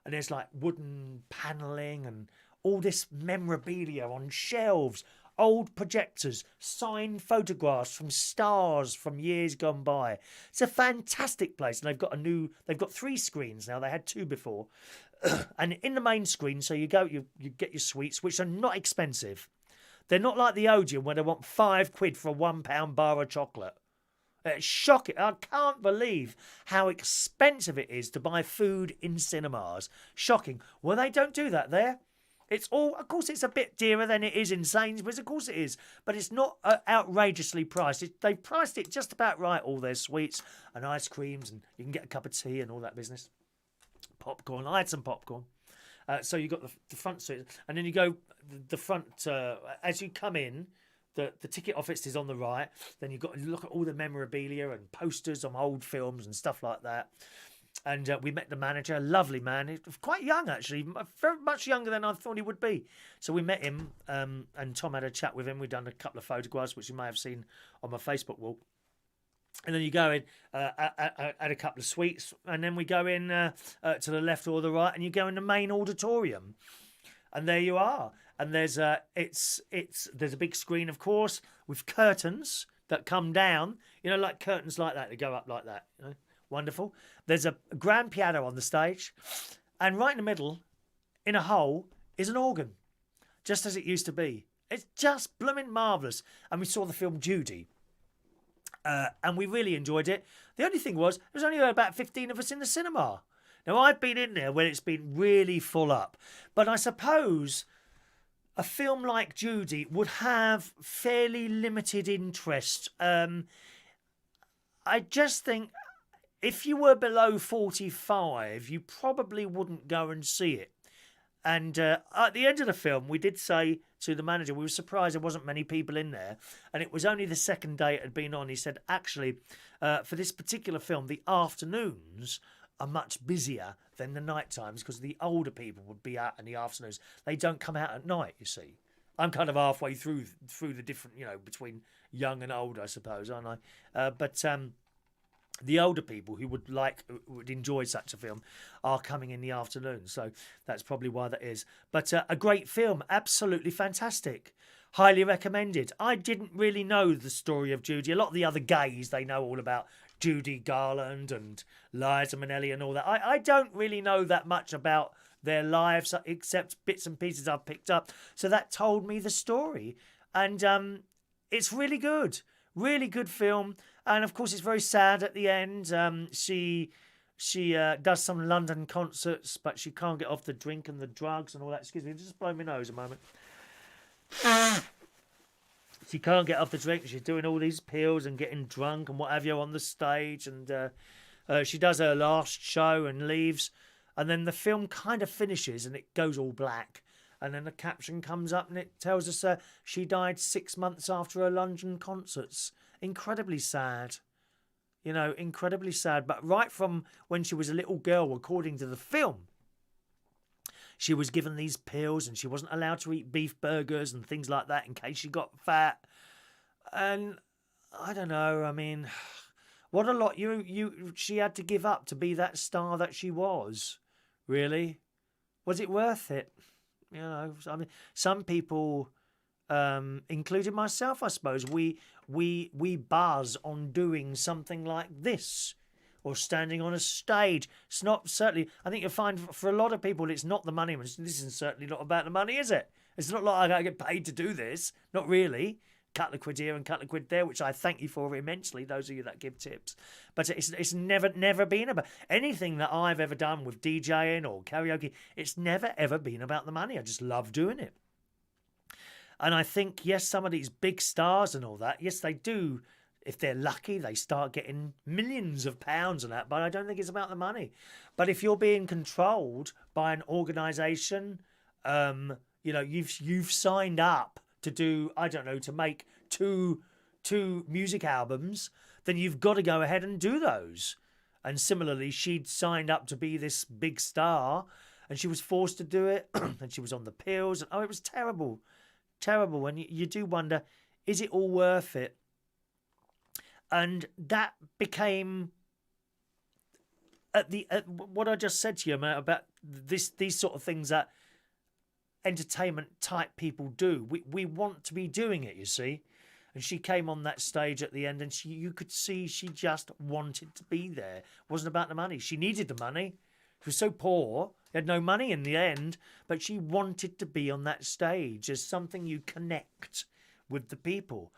and there's like wooden panelling and all this memorabilia on shelves, old projectors, signed photographs from stars from years gone by. It's a fantastic place, and they've got 3 screens now. They had 2 before. And in the main screen, so you get your sweets, which are not expensive. They're not like the Odeon where they want £5 for a £1 bar of chocolate. It's shocking. I can't believe how expensive it is to buy food in cinemas. Shocking. Well, they don't do that there. It's all, of course, it's a bit dearer than it is in Sainsbury's. Of course it is. But it's not outrageously priced. They've priced it just about right, all their sweets and ice creams, and you can get a cup of tea and all that business. Popcorn. I had some popcorn. So you got the front suite, and then you go the front as you come in. The ticket office is on the right. Then you've got to look at all the memorabilia and posters on old films and stuff like that. And we met the manager, a lovely man. He was quite young, actually, very much younger than I thought he would be. So we met him, and Tom had a chat with him. We'd done a couple of photographs, which you may have seen on my Facebook wall. And then you go in at a couple of suites, and then we go in to the left or the right, and you go in the main auditorium, and there you are. And there's a big screen, of course, with curtains that come down, like curtains like that go up like that. Wonderful. There's a grand piano on the stage, and right in the middle, in a hole, is an organ, just as it used to be. It's just blooming marvellous. And we saw the film Judy. And we really enjoyed it. The only thing was, there was only about 15 of us in the cinema. Now, I've been in there when it's been really full up. But I suppose a film like Judy would have fairly limited interest. I just think if you were below 45, you probably wouldn't go and see it. And at the end of the film, we did say to the manager, we were surprised there wasn't many people in there. And it was only the second day it had been on. He said, actually, for this particular film, the afternoons are much busier than the night times because the older people would be out in the afternoons. They don't come out at night, you see. I'm kind of halfway through the different, between young and old, I suppose, aren't I? But the older people who would enjoy such a film are coming in the afternoon. So that's probably why that is. But a great film, absolutely fantastic. Highly recommended. I didn't really know the story of Judy. A lot of the other gays, they know all about Judy Garland and Liza Minnelli and all that. I don't really know that much about their lives except bits and pieces I've picked up. So that told me the story. And it's really good. Really good film. And of course, it's very sad at the end. She does some London concerts, but she can't get off the drink and the drugs and all that. Excuse me, just blow my nose a moment. She can't get off the drink. She's doing all these pills and getting drunk and what have you on the stage. And she does her last show and leaves. And then the film kind of finishes and it goes all black. And then the caption comes up and it tells us she died 6 months after her London concerts. Incredibly sad. Incredibly sad. But right from when she was a little girl, according to the film, she was given these pills and she wasn't allowed to eat beef burgers and things like that in case she got fat. And I don't know, I mean, what a lot she had to give up to be that star that she was. Really? Was it worth it? I mean, some people, including myself, I suppose, we buzz on doing something like this or standing on a stage. It's not certainly, I think you'll find for a lot of people, it's not the money. This is certainly not about the money, is it? It's not like I get paid to do this. Not really. Couple of quid here and couple of quid there, which I thank you for immensely, those of you that give tips. But it's never been about anything that I've ever done with DJing or karaoke. It's never ever been about the money. I just love doing it. And I think, yes, some of these big stars and all that, yes, they do. If they're lucky, they start getting millions of pounds and that. But I don't think it's about the money. But if you're being controlled by an organisation, you've signed up to do, I don't know, to make two music albums, then you've got to go ahead and do those. And similarly, she'd signed up to be this big star and she was forced to do it and she was on the pills. And, it was terrible. Terrible. And you do wonder, is it all worth it? And that became at what I just said to you about these sort of things that entertainment type people do. We want to be doing it, you see. And she came on that stage at the end and you could see she just wanted to be there. It wasn't about the money. She needed the money. She was so poor, had no money in the end, but she wanted to be on that stage as something you connect with the people.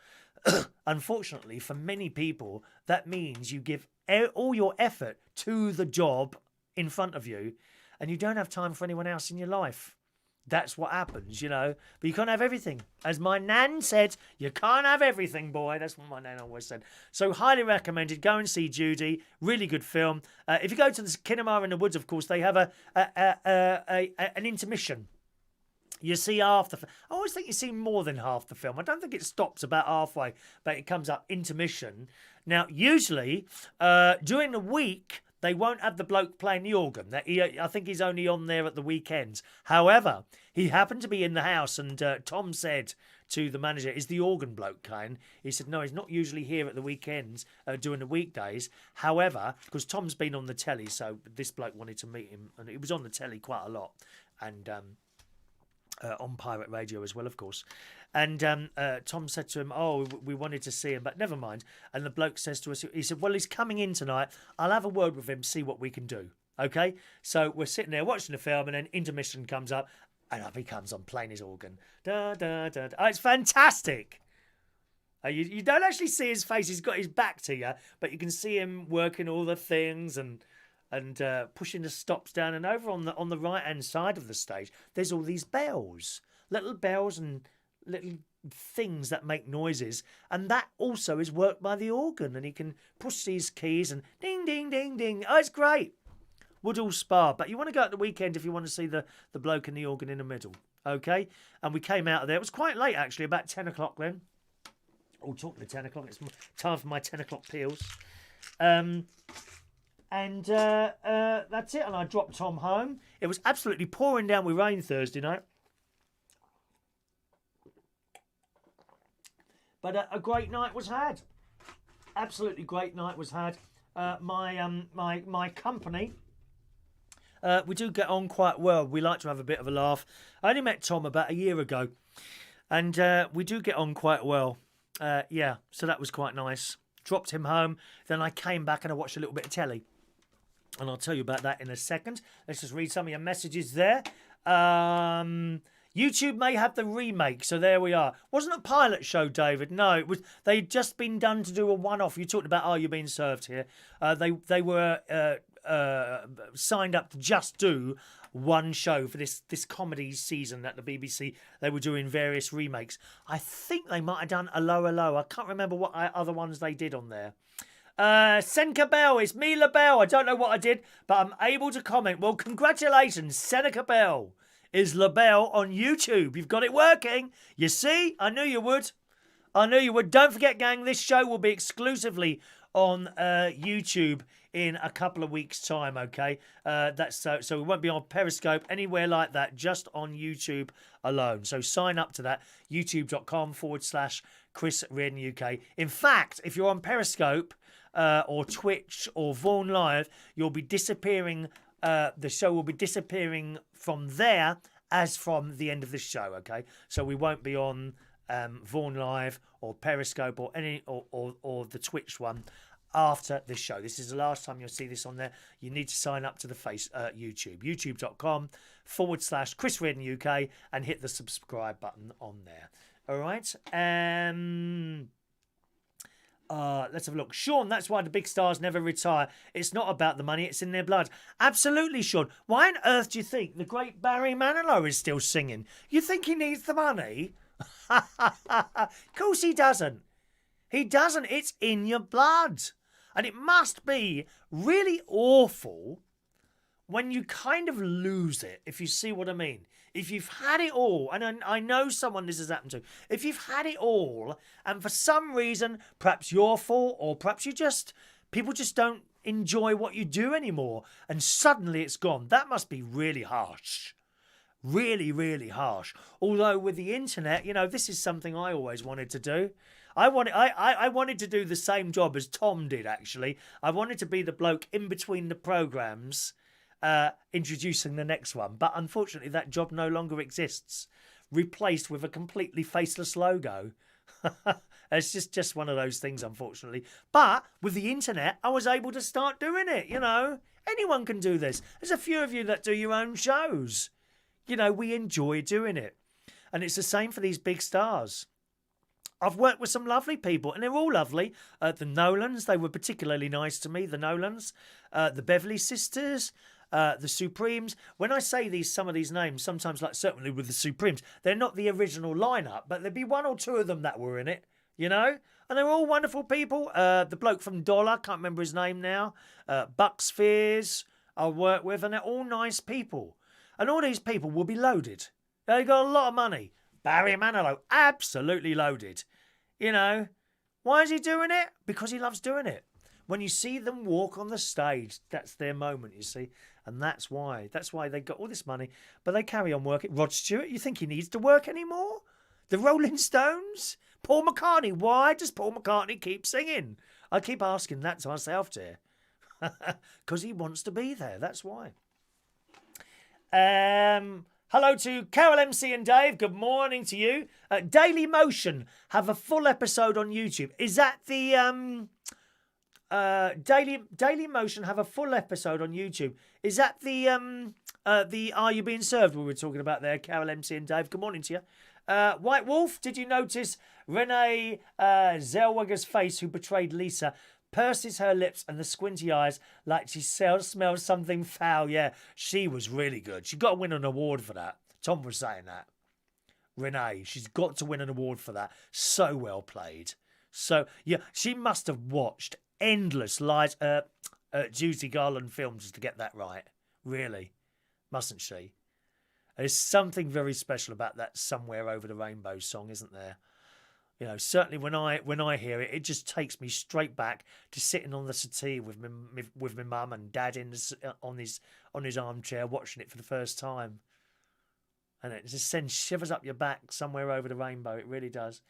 Unfortunately, for many people, that means you give all your effort to the job in front of you and you don't have time for anyone else in your life. That's what happens, But you can't have everything. As my nan said, you can't have everything, boy. That's what my nan always said. So highly recommended. Go and see Judy. Really good film. If you go to the Kinema In The Woods, of course, they have an intermission. You see half the film. I always think you see more than half the film. I don't think it stops about halfway, but it comes up intermission. Now, usually, during the week, they won't have the bloke playing the organ. I think he's only on there at the weekends. However, he happened to be in the house and Tom said to the manager, is the organ bloke kind? He said, no, he's not usually here at the weekends during the weekdays. However, because Tom's been on the telly, so this bloke wanted to meet him. And he was on the telly quite a lot. And on pirate radio as well, of course. And Tom said to him, we wanted to see him, but never mind. And the bloke says to us, he said, well, he's coming in tonight. I'll have a word with him, see what we can do. Okay? So we're sitting there watching the film and then intermission comes up and up he comes on playing his organ. Da, da, da, da. Oh, it's fantastic. You don't actually see his face. He's got his back to you, but you can see him working all the things and pushing the stops down. And over on the right hand side of the stage, there's all these bells, little bells and little things that make noises, and that also is worked by the organ. And he can push these keys and ding ding ding ding. Oh, it's great. Woodhall Spa. But you want to go at the weekend if you want to see the bloke and the organ in the middle. Okay, and we came out of there. It was quite late actually, about 10 o'clock then. Oh, talking to 10 o'clock, it's time for my 10 o'clock peels. That's it. And I dropped Tom home. It was absolutely pouring down with rain Thursday night. But a great night was had. Absolutely great night was had. My company, we do get on quite well. We like to have a bit of a laugh. I only met Tom about a year ago. And we do get on quite well. So that was quite nice. Dropped him home. Then I came back and I watched a little bit of telly. And I'll tell you about that in a second. Let's just read some of your messages there. YouTube may have the remake, so there we are. Wasn't a pilot show, David. No, it was. They'd just been done to do a one-off. You talked about, you're being served here. They were signed up to just do one show for this comedy season at the BBC. They were doing various remakes. I think they might have done Allo Allo. I can't remember what other ones they did on there. Seneca Bell, it's me, LaBelle. I don't know what I did, but I'm able to comment. Well, congratulations, Seneca Bell. Is LaBelle on YouTube? You've got it working. You see? I knew you would. I knew you would. Don't forget, gang, this show will be exclusively on YouTube in a couple of weeks' time, okay? That's so we won't be on Periscope, anywhere like that, just on YouTube alone. So sign up to that, youtube.com/Chris Reardon UK. In fact, if you're on Periscope or Twitch or Vaughan Live, you'll be disappearing. The show will be disappearing from there as from the end of the show, okay? So we won't be on Vaughan Live or Periscope or or the Twitch one after this show. This is the last time you'll see this on there. You need to sign up to the YouTube, youtube.com/Chris Reardon UK, and hit the subscribe button on there. All right? Let's have a look. Sean, that's why the big stars never retire. It's not about the money, it's in their blood. Absolutely, Sean. Why on earth do you think the great Barry Manilow is still singing? You think he needs the money? Of course he doesn't. He doesn't. It's in your blood. And it must be really awful when you kind of lose it, if you see what I mean. If you've had it all, and I know someone this has happened to, if you've had it all, and for some reason, perhaps your fault, or perhaps people just don't enjoy what you do anymore, and suddenly it's gone, that must be really harsh. Really, really harsh. Although with the internet, this is something I always wanted to do. I wanted to do the same job as Tom did, actually. I wanted to be the bloke in between the programmes, introducing the next one. But unfortunately, that job no longer exists. Replaced with a completely faceless logo. It's just one of those things, unfortunately. But with the internet, I was able to start doing it, Anyone can do this. There's a few of you that do your own shows. We enjoy doing it. And it's the same for these big stars. I've worked with some lovely people, and they're all lovely. The Nolans, they were particularly nice to me, the Nolans. The Beverly Sisters, the Supremes. When I say some of these names, sometimes, like certainly with the Supremes, they're not the original lineup, but there'd be one or two of them that were in it, And they're all wonderful people. The bloke from Dollar, can't remember his name now. Buck Spheres, I work with, and they're all nice people. And all these people will be loaded. They got a lot of money. Barry Manilow, absolutely loaded. Why is he doing it? Because he loves doing it. When you see them walk on the stage, that's their moment, you see. And that's why. That's why they got all this money. But they carry on working. Rod Stewart, you think he needs to work anymore? The Rolling Stones? Paul McCartney, why does Paul McCartney keep singing? I keep asking that to myself, dear. Because he wants to be there, that's why. Hello to Carol MC and Dave. Good morning to you. Daily Motion have a full episode on YouTube. Is that the Daily Motion have a full episode on YouTube? Is that the the Are You Being Served we were talking about there, Carol, MC and Dave. Good morning to you. White Wolf, did you notice Renee Zellweger's face, who portrayed Lisa, purses her lips and the squinty eyes like she smells something foul? Yeah, she was really good. She got to win an award for that. Tom was saying that. Renee, she's got to win an award for that. So well played. So, yeah, she must have watched endless Judy Garland films to get that right. Really. Mustn't she? There's something very special about that Somewhere Over the Rainbow song, isn't there? You know, certainly when I hear it, it just takes me straight back to sitting on the settee with my mum and dad on his armchair watching it for the first time. And it just sends shivers up your back. Somewhere Over the Rainbow, it really does.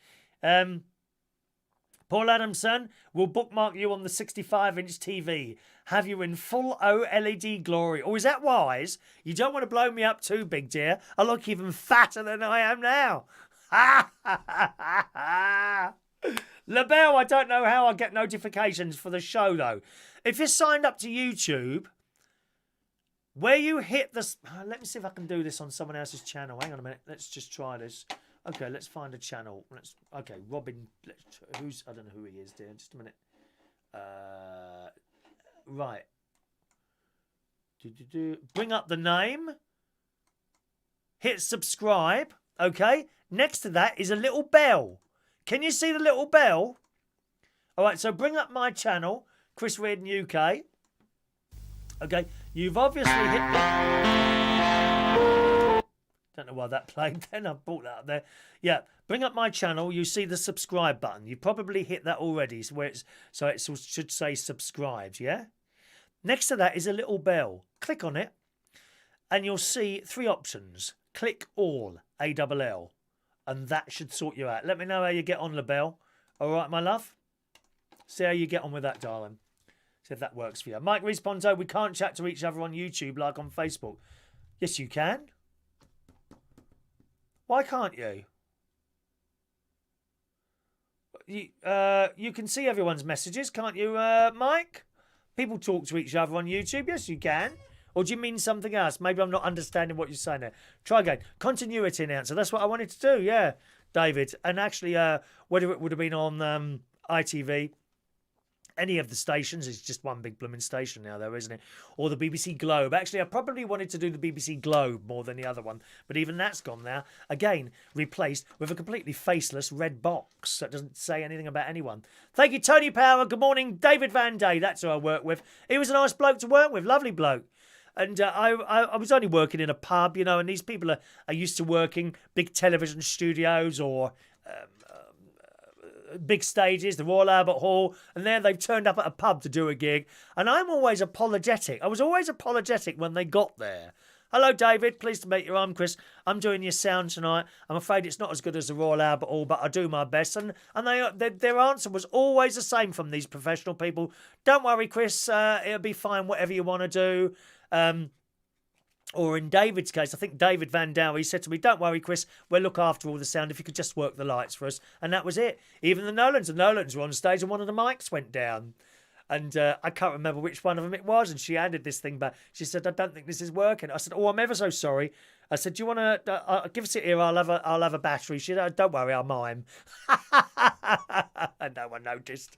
Paul Adamson will bookmark you on the 65-inch TV. Have you in full OLED glory. Or is that wise? You don't want to blow me up too big, dear. I look even fatter than I am now. Ha ha ha ha ha. LaBelle, I don't know how I get notifications for the show, though. If you're signed up to YouTube, where you hit the... let me see if I can do this on someone else's channel. Hang on a minute. Let's just try this. Okay, let's find a channel. Okay, Robin. I don't know who he is, dear. Just a minute. Right. Bring up the name. Hit subscribe. Okay. Next to that is a little bell. Can you see the little bell? All right. So bring up my channel, Chris Reardon UK. Okay. You've obviously hit the... Don't know why that played then. I brought that up there. Yeah, bring up my channel. You see the subscribe button. You probably hit that already, so it should say subscribed, yeah? Next to that is a little bell. Click on it, and you'll see 3 options. Click all, ALL, and that should sort you out. Let me know how you get on, LaBelle. All right, my love? See how you get on with that, darling. See if that works for you. Mike Responso, we can't chat to each other on YouTube like on Facebook. Yes, you can. Why can't you? You can see everyone's messages, can't you, Mike? People talk to each other on YouTube. Yes, you can. Or do you mean something else? Maybe I'm not understanding what you're saying there. Try again. Continuity announcer. That's what I wanted to do, yeah, David. And actually, whether it would have been on ITV... Any of the stations, it's just one big blooming station now, though, isn't it? Or the BBC Globe. Actually, I probably wanted to do the BBC Globe more than the other one, but even that's gone now. Again, replaced with a completely faceless red box that doesn't say anything about anyone. Thank you, Tony Power. Good morning, David Van Day. That's who I work with. He was a nice bloke to work with, lovely bloke. And I was only working in a pub, you know, and these people are used to working big television studios or... big stages, the Royal Albert Hall, and there they've turned up at a pub to do a gig, and I'm always apologetic. I was always apologetic when they got there. Hello, David. Pleased to meet you. I'm Chris. I'm doing your sound tonight. I'm afraid it's not as good as the Royal Albert Hall, but I do my best. And their answer was always the same from these professional people. Don't worry, Chris. It'll be fine, whatever you want to do. Or in David's case, I think David Van Dow, he said to me, don't worry, Chris, we'll look after all the sound if you could just work the lights for us. And that was it. Even the Nolans were on stage and one of the mics went down. And I can't remember which one of them it was. And she handed this thing back. She said, I don't think this is working. I said, oh, I'm ever so sorry. I said, do you want to give us it here? I'll have a battery. She said, don't worry, I'll mime. And no one noticed.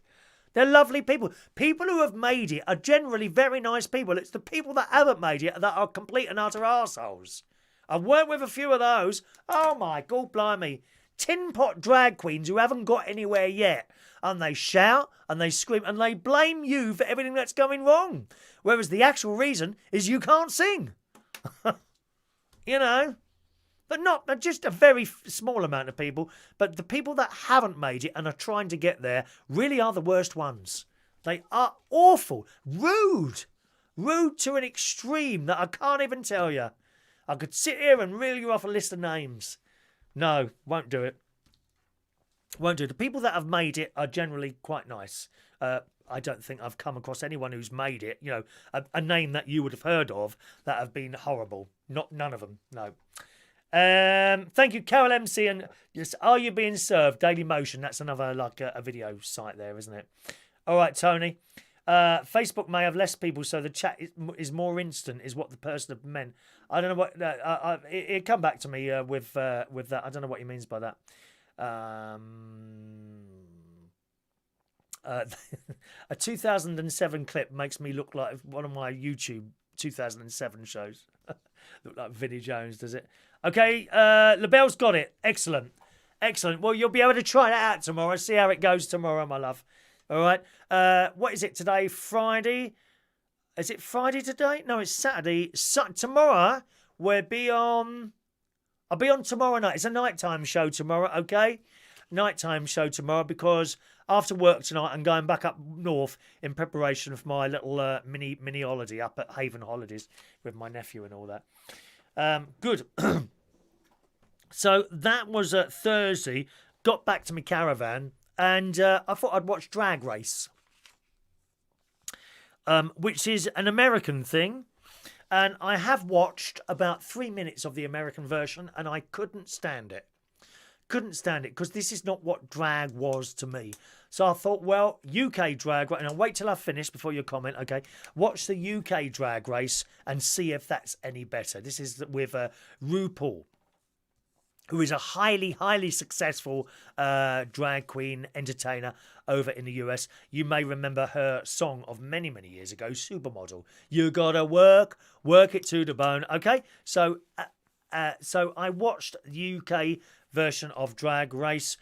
They're lovely people. People who have made it are generally very nice people. It's the people that haven't made it that are complete and utter arseholes. I've worked with a few of those. Oh, my God, blimey. Tin pot drag queens who haven't got anywhere yet. And they shout and they scream and they blame you for everything that's going wrong. Whereas the actual reason is you can't sing. You know? But not just a very small amount of people, but the people that haven't made it and are trying to get there really are the worst ones. They are awful, rude to an extreme that I can't even tell you. I could sit here and reel you off a list of names. No, won't do it. Won't do it. The people that have made it are generally quite nice. I don't think I've come across anyone who's made it, you know, a name that you would have heard of that have been horrible. None of them, no. Thank you, Carol MC, and yes, Are You Being Served? Daily Motion. That's another like a video site there, isn't it? All right, Tony. Facebook may have less people, so the chat is more instant, is what the person meant. I don't know what... it come back to me with that. I don't know what he means by that. A 2007 clip makes me look like one of my YouTube 2007 shows. Look like Vinnie Jones, does it? Okay, LaBelle's got it. Excellent. Excellent. Well, you'll be able to try that out tomorrow. See how it goes tomorrow, my love. All right. What is it today? Friday? Is it Friday today? No, it's Saturday. Tomorrow, I'll be on tomorrow night. It's a nighttime show tomorrow, okay? Nighttime show tomorrow because after work tonight I'm going back up north in preparation for my little mini holiday up at Haven Holidays with my nephew and all that. Good. So that was Thursday. Got back to my caravan and I thought I'd watch Drag Race, which is an American thing. And I have watched about 3 minutes of the American version and I couldn't stand it. Couldn't stand it because this is not what drag was to me. So I thought, well, UK drag, and I'll wait till I finish before you comment, okay? Watch the UK drag race and see if that's any better. This is with RuPaul, who is a highly, highly successful drag queen entertainer over in the US. You may remember her song of many, many years ago, Supermodel. You gotta work it to the bone, okay? So I watched the UK version of Drag Race.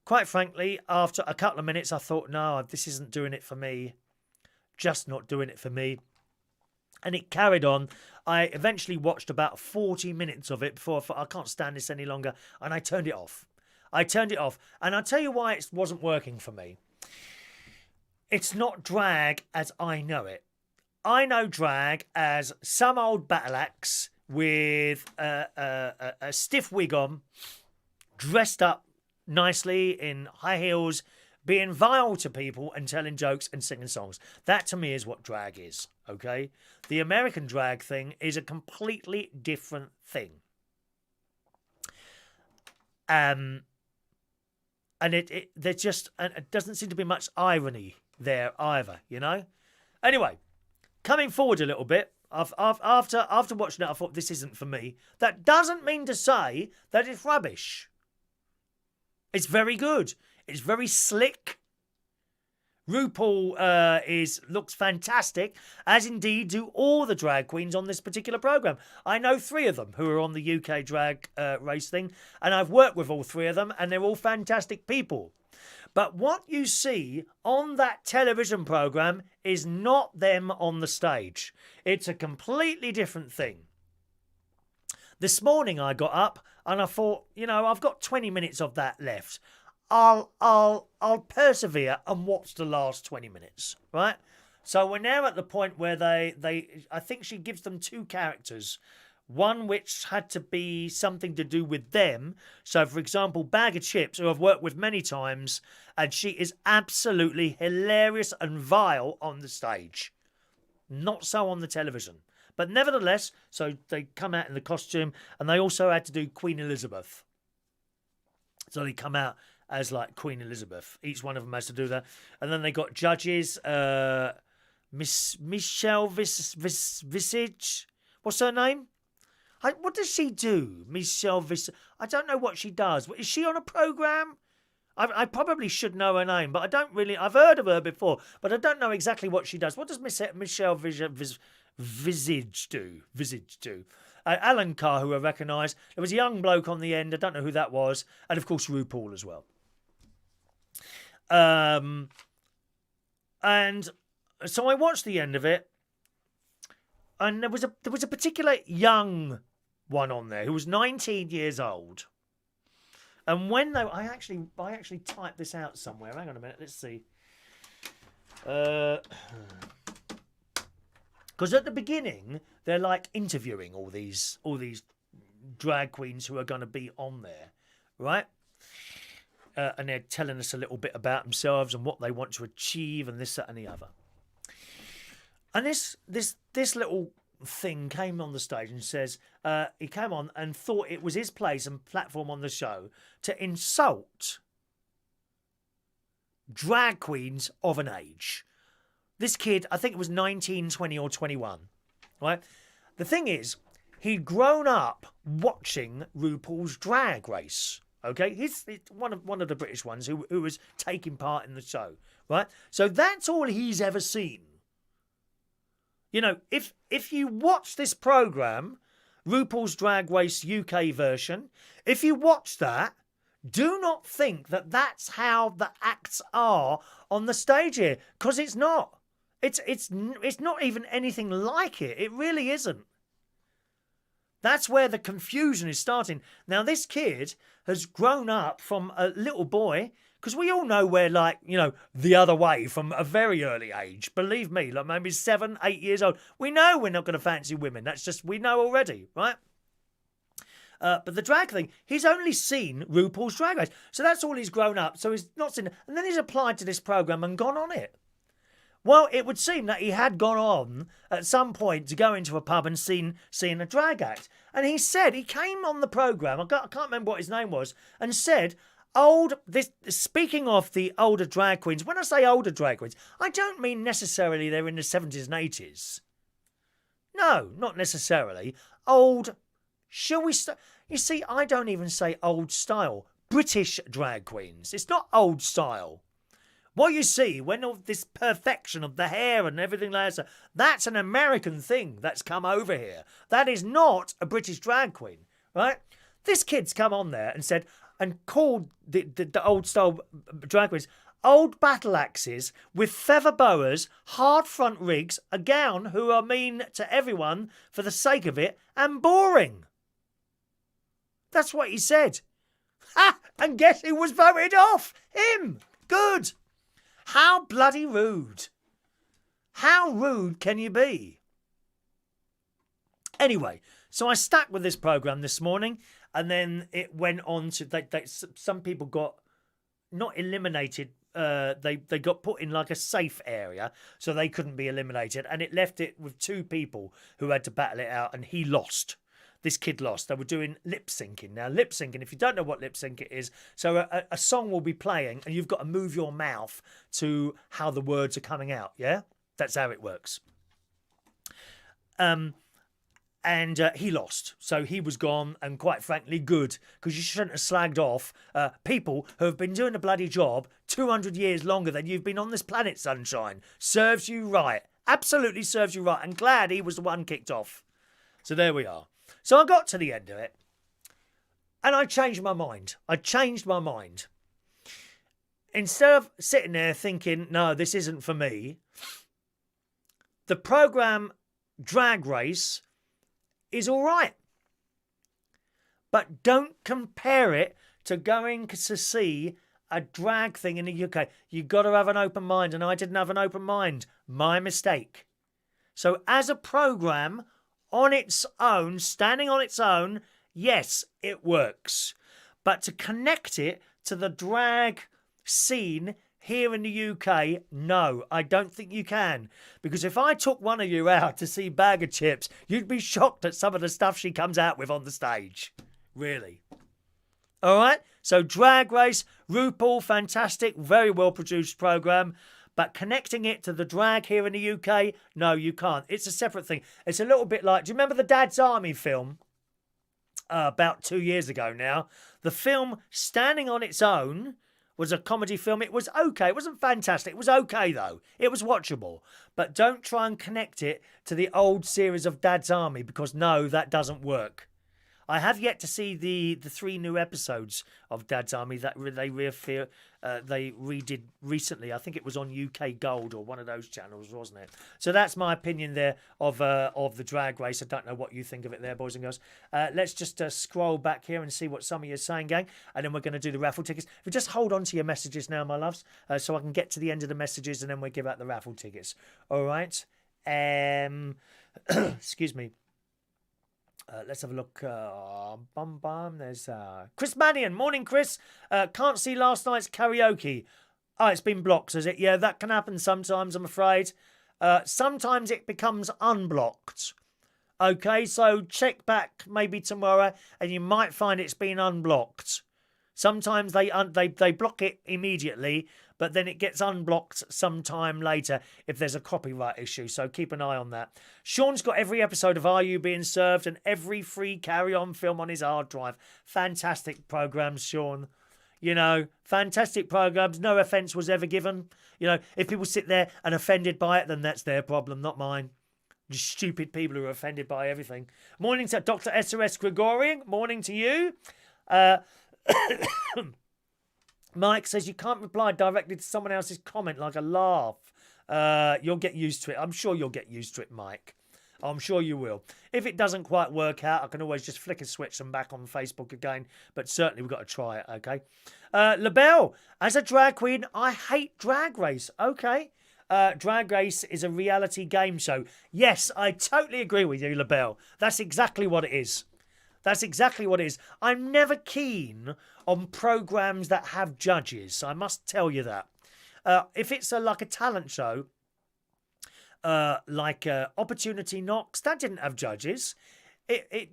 Quite frankly, after a couple of minutes, I thought, no, this isn't doing it for me. Just not doing it for me. And it carried on. I eventually watched about 40 minutes of it before I thought, I can't stand this any longer. And I turned it off. And I'll tell you why it wasn't working for me. It's not drag as I know it. I know drag as some old battle axe with a stiff wig on, dressed up nicely in high heels, being vile to people and telling jokes and singing songs. That to me is what drag is, okay? The American drag thing is a completely different thing. And it doesn't seem to be much irony there either, you know? Anyway, coming forward a little bit, after watching it, I thought this isn't for me. That doesn't mean to say that it's rubbish. It's very good. It's very slick. RuPaul looks fantastic, as indeed do all the drag queens on this particular programme. I know 3 of them who are on the UK drag race thing, and I've worked with all 3 of them, and they're all fantastic people. But what you see on that television programme is not them on the stage. It's a completely different thing. This morning I got up and I thought, you know, I've got 20 minutes of that left. I'll persevere and watch the last 20 minutes, right? So we're now at the point where I think she gives them 2 characters. One which had to be something to do with them. So, for example, Bag of Chips, who I've worked with many times, and she is absolutely hilarious and vile on the stage. Not so on the television. But nevertheless, so they come out in the costume, and they also had to do Queen Elizabeth. So they come out as like Queen Elizabeth. Each one of them has to do that. And then they got judges, Michelle Visage. What's her name? What does she do? Michelle Visage. I don't know what she does. Is she on a programme? I probably should know her name, but I don't really. I've heard of her before, but I don't know exactly what she does. What does Michelle Visage do? Alan Carr, who I recognise. There was a young bloke on the end. I don't know who that was. And, of course, RuPaul as well. And so I watched the end of it. And there was a particular young one on there who was 19 years old. And when they... I actually typed this out somewhere. Hang on a minute. Let's see. Because at the beginning, they're like interviewing all these drag queens who are going to be on there, right? And they're telling us a little bit about themselves and what they want to achieve and this, that, and the other. And this little thing came on the stage and says he came on and thought it was his place and platform on the show to insult drag queens of an age. This kid, I think it was 19, 20 or 21, right? The thing is, he'd grown up watching RuPaul's Drag Race. Okay, he's one of the British ones who was taking part in the show, right? So that's all he's ever seen. You know, if you watch this programme, RuPaul's Drag Race UK version, if you watch that, do not think that that's how the acts are on the stage here, because it's not. It's not even anything like it. It really isn't. That's where the confusion is starting. Now, this kid has grown up from a little boy, because we all know we're like, you know, the other way from a very early age. Believe me, like maybe 7, 8 years old. We know we're not going to fancy women. That's just, we know already, right? But the drag thing, he's only seen RuPaul's Drag Race. So that's all he's grown up. So he's not seen it. And then he's applied to this programme and gone on it. Well, it would seem that he had gone on at some point to go into a pub and seen a drag act. And he said, he came on the programme, I can't remember what his name was, and said, speaking of the older drag queens, when I say older drag queens, I don't mean necessarily they're in the 70s and 80s. No, not necessarily. Old, you see, I don't even say old style. British drag queens. It's not old style. What you see, when of this perfection of the hair and everything like that, that's an American thing that's come over here. That is not a British drag queen, right? This kid's come on there and said, and called the old style drag queens, old battle axes with feather boas, hard front rigs, a gown who are mean to everyone for the sake of it, and boring. That's what he said. Ha! And guess who was voted off? Him! Good! How bloody rude. How rude can you be? Anyway, so I stuck with this programme this morning, and then it went on to... some people got not eliminated. They got put in like a safe area, so they couldn't be eliminated, and it left it with 2 people who had to battle it out, and he lost. This kid lost. They were doing lip syncing. Now, lip syncing, if you don't know what lip sync it is, so a song will be playing and you've got to move your mouth to how the words are coming out, yeah? That's how it works. And he lost. So he was gone, and quite frankly, good, because you shouldn't have slagged off people who have been doing a bloody job 200 years longer than you've been on this planet, sunshine. Serves you right. Absolutely serves you right. And glad he was the one kicked off. So there we are. So I got to the end of it, and I changed my mind. Instead of sitting there thinking, no, this isn't for me, the programme Drag Race is all right. But don't compare it to going to see a drag thing in the UK. You've got to have an open mind, and I didn't have an open mind. My mistake. So as a programme... on its own, standing on its own, yes, it works. But to connect it to the drag scene here in the UK, no, I don't think you can. Because if I took one of you out to see Bag of Chips, you'd be shocked at some of the stuff she comes out with on the stage. Really. All right? So Drag Race, RuPaul, fantastic, very well produced programme. But connecting it to the drag here in the UK, no, you can't. It's a separate thing. It's a little bit like, do you remember the Dad's Army film? About 2 years ago now. The film, standing on its own, was a comedy film. It was okay. It wasn't fantastic. It was okay, though. It was watchable. But don't try and connect it to the old series of Dad's Army, because no, that doesn't work. I have yet to see the 3 new episodes of Dad's Army that they redid recently. I think it was on UK Gold or one of those channels, wasn't it? So that's my opinion there of the Drag Race. I don't know what you think of it there, boys and girls. Let's just scroll back here and see what some of you are saying, gang, and then we're going to do the raffle tickets. If you just hold on to your messages now, my loves, so I can get to the end of the messages, and then we'll give out the raffle tickets. All right? Excuse me. Let's have a look. There's Chris Mannion. Morning, Chris. Can't see last night's karaoke. Oh, it's been blocked, is it? Yeah, that can happen sometimes, I'm afraid. Sometimes it becomes unblocked. Okay, so check back maybe tomorrow, and you might find it's been unblocked. Sometimes they block it immediately, but then it gets unblocked sometime later if there's a copyright issue, so keep an eye on that. Sean's got every episode of Are You Being Served and every free Carry On film on his hard drive. Fantastic programmes, Sean. You know, fantastic programmes. No offence was ever given. You know, if people sit there and offended by it, then that's their problem, not mine. Just stupid people who are offended by everything. Morning to Dr. SOS Gregorian. Morning to you. Mike says you can't reply directly to someone else's comment like a laugh. You'll get used to it. I'm sure you'll get used to it, Mike. I'm sure you will. If it doesn't quite work out, I can always just flick a switch and back on Facebook again. But certainly we've got to try it, okay? LaBelle, as a drag queen, I hate Drag Race. Okay. Drag Race is a reality game show. Yes, I totally agree with you, LaBelle. That's exactly what it is. That's exactly what it is. I'm never keen on programmes that have judges. I must tell you that. If it's like a talent show, like Opportunity Knocks, that didn't have judges. It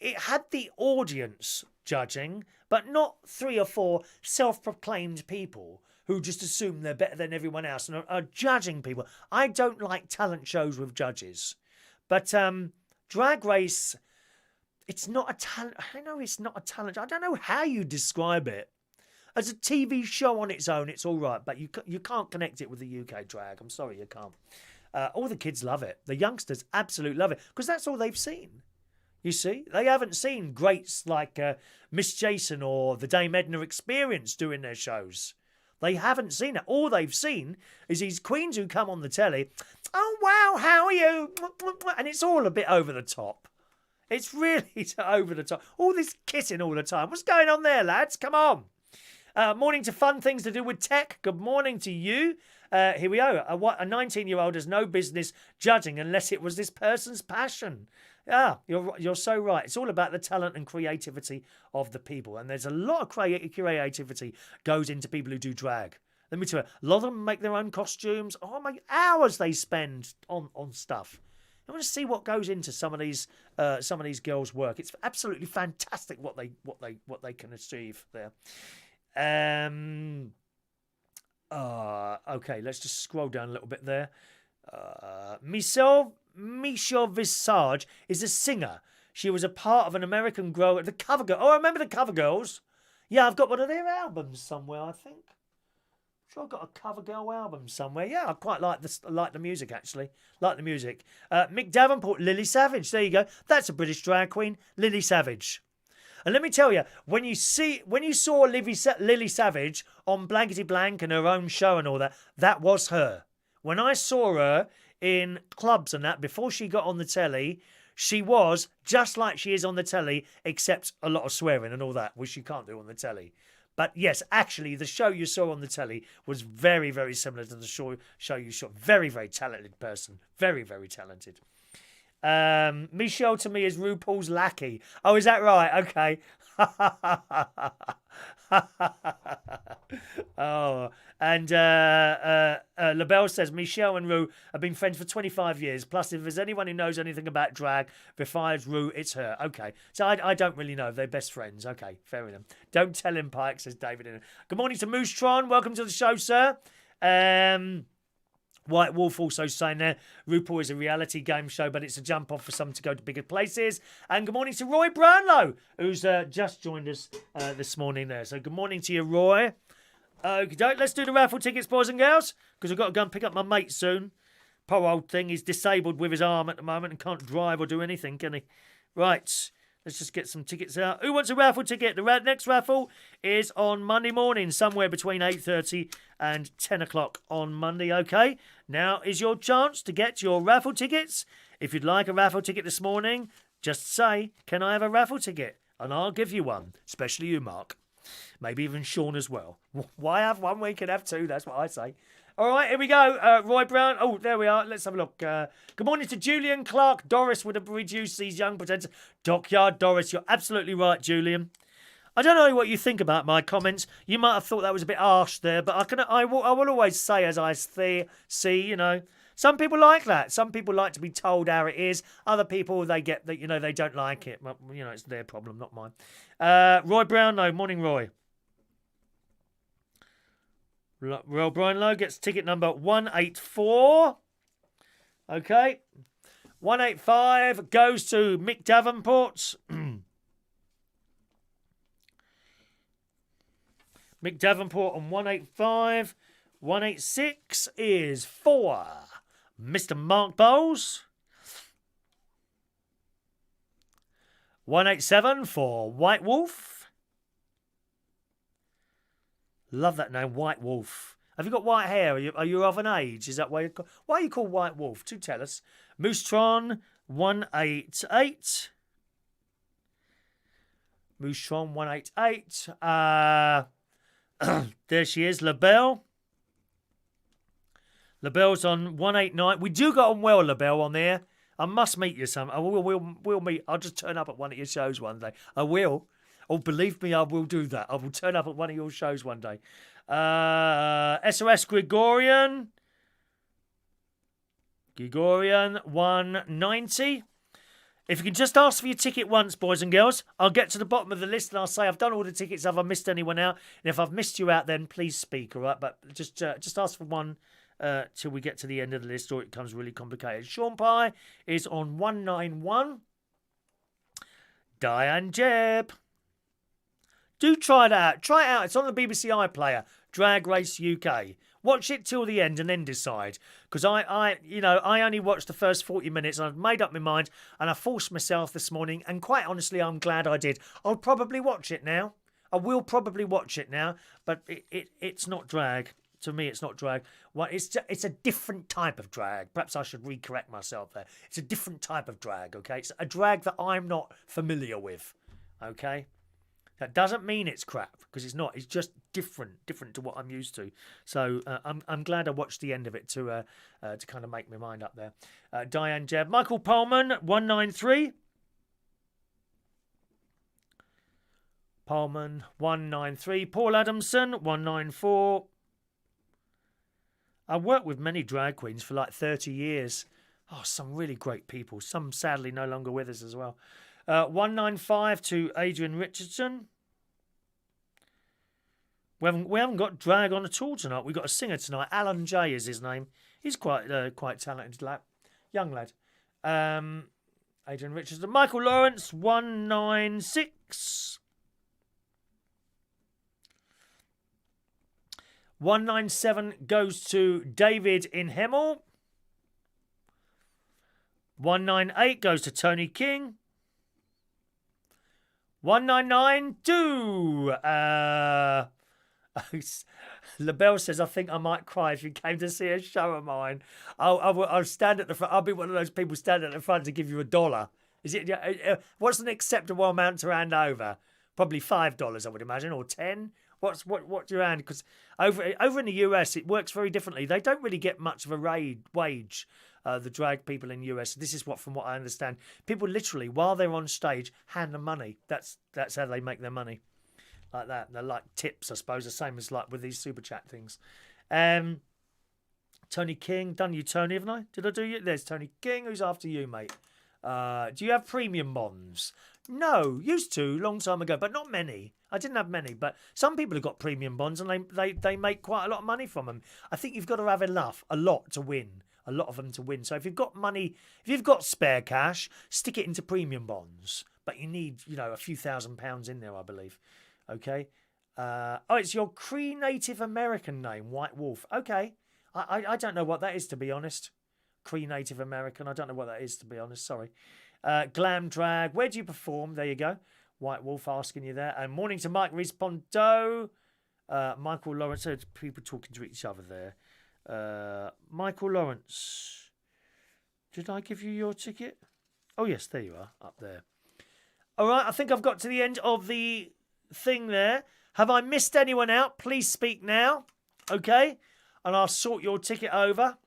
had the audience judging, but not 3 or 4 self-proclaimed people who just assume they're better than everyone else and are judging people. I don't like talent shows with judges. But Drag Race, it's not a talent. I know it's not a talent. I don't know how you describe it. As a TV show on its own, it's all right, but you can't connect it with the UK drag. I'm sorry, you can't. All the kids love it. The youngsters absolutely love it because that's all they've seen. You see, they haven't seen greats like Miss Jason or the Dame Edna Experience doing their shows. They haven't seen it. All they've seen is these queens who come on the telly. Oh, wow, how are you? And it's all a bit over the top. It's really over the top. All this kissing all the time. What's going on there, lads? Come on. Morning to fun things to do with tech. Good morning to you. Here we go. A 19-year-old has no business judging unless it was this person's passion. Yeah, you're so right. It's all about the talent and creativity of the people. And there's a lot of creativity goes into people who do drag. Let me tell you, a lot of them make their own costumes. Oh my, hours they spend on stuff. I want to see what goes into some of these girls' work. It's absolutely fantastic what they can achieve there. Okay, let's just scroll down a little bit there. Michelle Visage is a singer. She was a part of an American girl, the Cover Girl. Oh, I remember the Cover Girls. Yeah, I've got one of their albums somewhere, I think. I'm sure I've got a Cover Girl album somewhere. Yeah, I quite like the music, actually. Like the music. Mick Davenport, Lily Savage. There you go. That's a British drag queen, Lily Savage. And let me tell you, when you saw Lily Savage on Blankety Blank and her own show and all that, that was her. When I saw her in clubs and that, before she got on the telly, she was just like she is on the telly, except a lot of swearing and all that, which you can't do on the telly. But yes, actually, the show you saw on the telly was very, very similar to the show you saw. Very, very talented person. Very, very talented. Michelle to me is RuPaul's lackey. Oh, is that right? Okay. Oh, and LaBelle says Michelle and Ru have been friends for 25 years. Plus, if there's anyone who knows anything about drag besides Ru, it's her. Okay, so I don't really know. They're best friends. Okay, fair enough. Don't tell him, Pike, says David. Good morning to Moose Tron. Welcome to the show, sir. White Wolf also saying there, RuPaul is a reality game show, but it's a jump off for some to go to bigger places. And good morning to Roy Brownlow, who's just joined us this morning there. So good morning to you, Roy. Okay, let's do the raffle tickets, boys and girls, because I've got to go and pick up my mate soon. Poor old thing, he's disabled with his arm at the moment and can't drive or do anything, can he? Right. Let's just get some tickets out. Who wants a raffle ticket? The next raffle is on Monday morning, somewhere between 8:30 and 10 o'clock on Monday, okay? Now is your chance to get your raffle tickets. If you'd like a raffle ticket this morning, just say, can I have a raffle ticket? And I'll give you one, especially you, Mark. Maybe even Sean as well. Why have one? We can have two, that's what I say. All right, here we go. Roy Brown. Oh, there we are. Let's have a look. Good morning to Julian Clark. Doris would have reduced these young pretenders. Dockyard Doris, you're absolutely right, Julian. I don't know what you think about my comments. You might have thought that was a bit harsh there, but I will always say as I see, you know. Some people like that. Some people like to be told how it is. Other people, they get that, you know, they don't like it. You know, it's their problem, not mine. Roy Brown, no. Morning, Roy. Well, Brian Lowe gets ticket number 184. Okay. 185 goes to Mick Davenport. Mick Davenport on 185. 186 is for Mr. Mark Bowles. 187 for White Wolf. Love that name, White Wolf. Have you got white hair? Are you of an age? Is that why are you called White Wolf? Do tell us. Moostron 188. Moostron 188. There she is, LaBelle. LaBelle's on 189. We do get on well, LaBelle, on there. I must meet you some. We'll meet. I'll just turn up at one of your shows one day. I will. Oh, believe me, I will do that. I will turn up at one of your shows one day. SOS Gregorian. 190. If you can just ask for your ticket once, boys and girls, I'll get to the bottom of the list and I'll say I've done all the tickets. Have I missed anyone out? And if I've missed you out, then please speak, all right? But just ask for one till we get to the end of the list, or it becomes really complicated. Sean Pye is on 191. Diane Jebb. Do try it out. Try it out. It's on the BBC iPlayer. Drag Race UK. Watch it till the end and then decide. Because I only watched the first 40 minutes and I've made up my mind and I forced myself this morning, and quite honestly, I'm glad I did. I'll probably watch it now. I will probably watch it now, but it's not drag. To me, it's not drag. Well, it's a different type of drag. Perhaps I should re-correct myself there. It's a different type of drag, okay? It's a drag that I'm not familiar with, okay? That doesn't mean it's crap, because it's not. It's just different to what I'm used to. So I'm glad I watched the end of it to kind of make my mind up there. Diane Jebb. Michael Pullman, 193. Pullman, 193. Paul Adamson, 194. I worked with many drag queens for like 30 years. Oh, some really great people. Some sadly no longer with us as well. 195 to Adrian Richardson. We haven't got drag on at all tonight. We've got a singer tonight. Alan J is his name. He's quite talented lad. Young lad. Adrian Richardson. Michael Lawrence, 196. 197 goes to David in Hemel. 198 goes to Tony King. 199 to LaBelle says, I think I might cry if you came to see a show of mine. I'll stand at the front. I'll be one of those people standing at the front to give you $1. Is it? What's an acceptable amount to hand over? Probably $5, I would imagine, or 10. What do you hand? Because over in the US, it works very differently. They don't really get much of a wage. The drag people in the US. This is from what I understand. People literally, while they're on stage, hand them money. That's how they make their money. Like that. They're like tips, I suppose, the same as like with these super chat things. Tony King, done you, Tony, haven't I? Did I do you? There's Tony King. Who's after you, mate? Do you have premium bonds? No, used to, long time ago, but not many. I didn't have many, but some people have got premium bonds and they make quite a lot of money from them. I think you've got to have a lot to win. A lot of them to win. So if you've got money, if you've got spare cash, stick it into premium bonds. But you need, a few £1,000s in there, I believe. Okay. It's your Cree Native American name, White Wolf. Okay. I don't know what that is, to be honest. Cree Native American. I don't know what that is, to be honest. Sorry. Glam Drag. Where do you perform? There you go. White Wolf asking you there. And morning to Mike Rees-Ponto. Michael Lawrence. People talking to each other there. Michael Lawrence. Did I give you your ticket? Oh, yes. There you are. Up there. All right. I think I've got to the end of the thing there. Have I missed anyone out? Please speak now. Okay. And I'll sort your ticket over.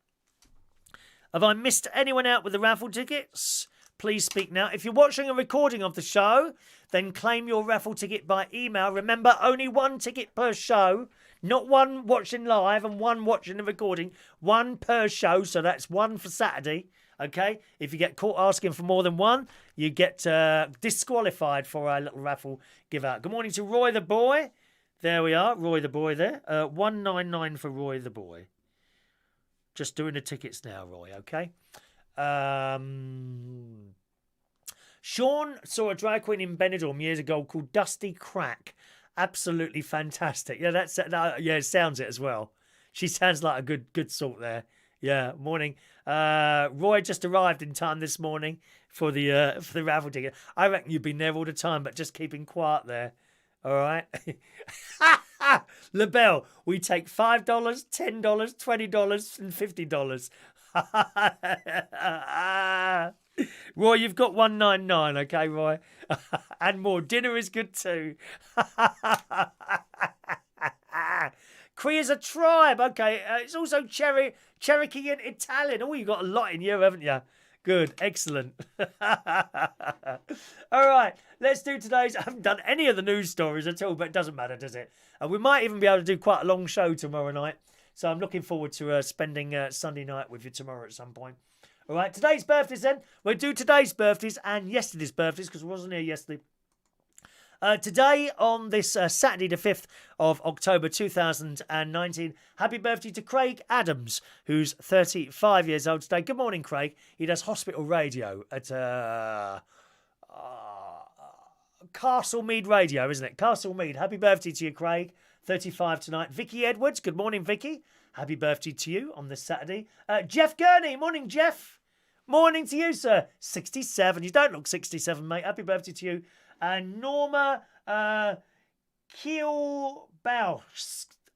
Have I missed anyone out with the raffle tickets? Please speak now. If you're watching a recording of the show, then claim your raffle ticket by email. Remember, only one ticket per show. Not one watching live and one watching the recording. One per show, so that's one for Saturday. Okay? If you get caught asking for more than one, you get disqualified for our little raffle give out. Good morning to Roy the Boy. There we are, Roy the Boy there. 199 for Roy the Boy. Just doing the tickets now, Roy, okay? Sean saw a drag queen in Benidorm years ago called Dusty Crack. Absolutely fantastic. Yeah, it sounds it as well. She sounds like a good sort there. Yeah, morning. Roy just arrived in time this morning for the raffle ticket. I reckon you've been there all the time, but just keeping quiet there. All right. LaBelle, we take $5, $10, $20, and $50. Roy, you've got 199, okay, Roy? And more. Dinner is good too. Cree is a tribe, okay. It's also Cherokee and Italian. Oh, you got a lot in you, haven't you? Good, excellent. All right, let's do today's. I haven't done any of the news stories at all, but it doesn't matter, does it? We might even be able to do quite a long show tomorrow night. So I'm looking forward to spending Sunday night with you tomorrow at some point. All right, today's birthdays then. We'll do today's birthdays and yesterday's birthdays because I wasn't here yesterday. Today, on this Saturday the 5th of October 2019, happy birthday to Craig Adams, who's 35 years old today. Good morning, Craig. He does hospital radio at Castlemead Radio, isn't it? Castlemead. Happy birthday to you, Craig. 35 tonight. Vicki Edwards. Good morning, Vicki. Happy birthday to you on this Saturday. Jeff Gurney. Morning, Jeff. Morning to you, sir. 67. You don't look 67, mate. Happy birthday to you. And Norma Kielbaust.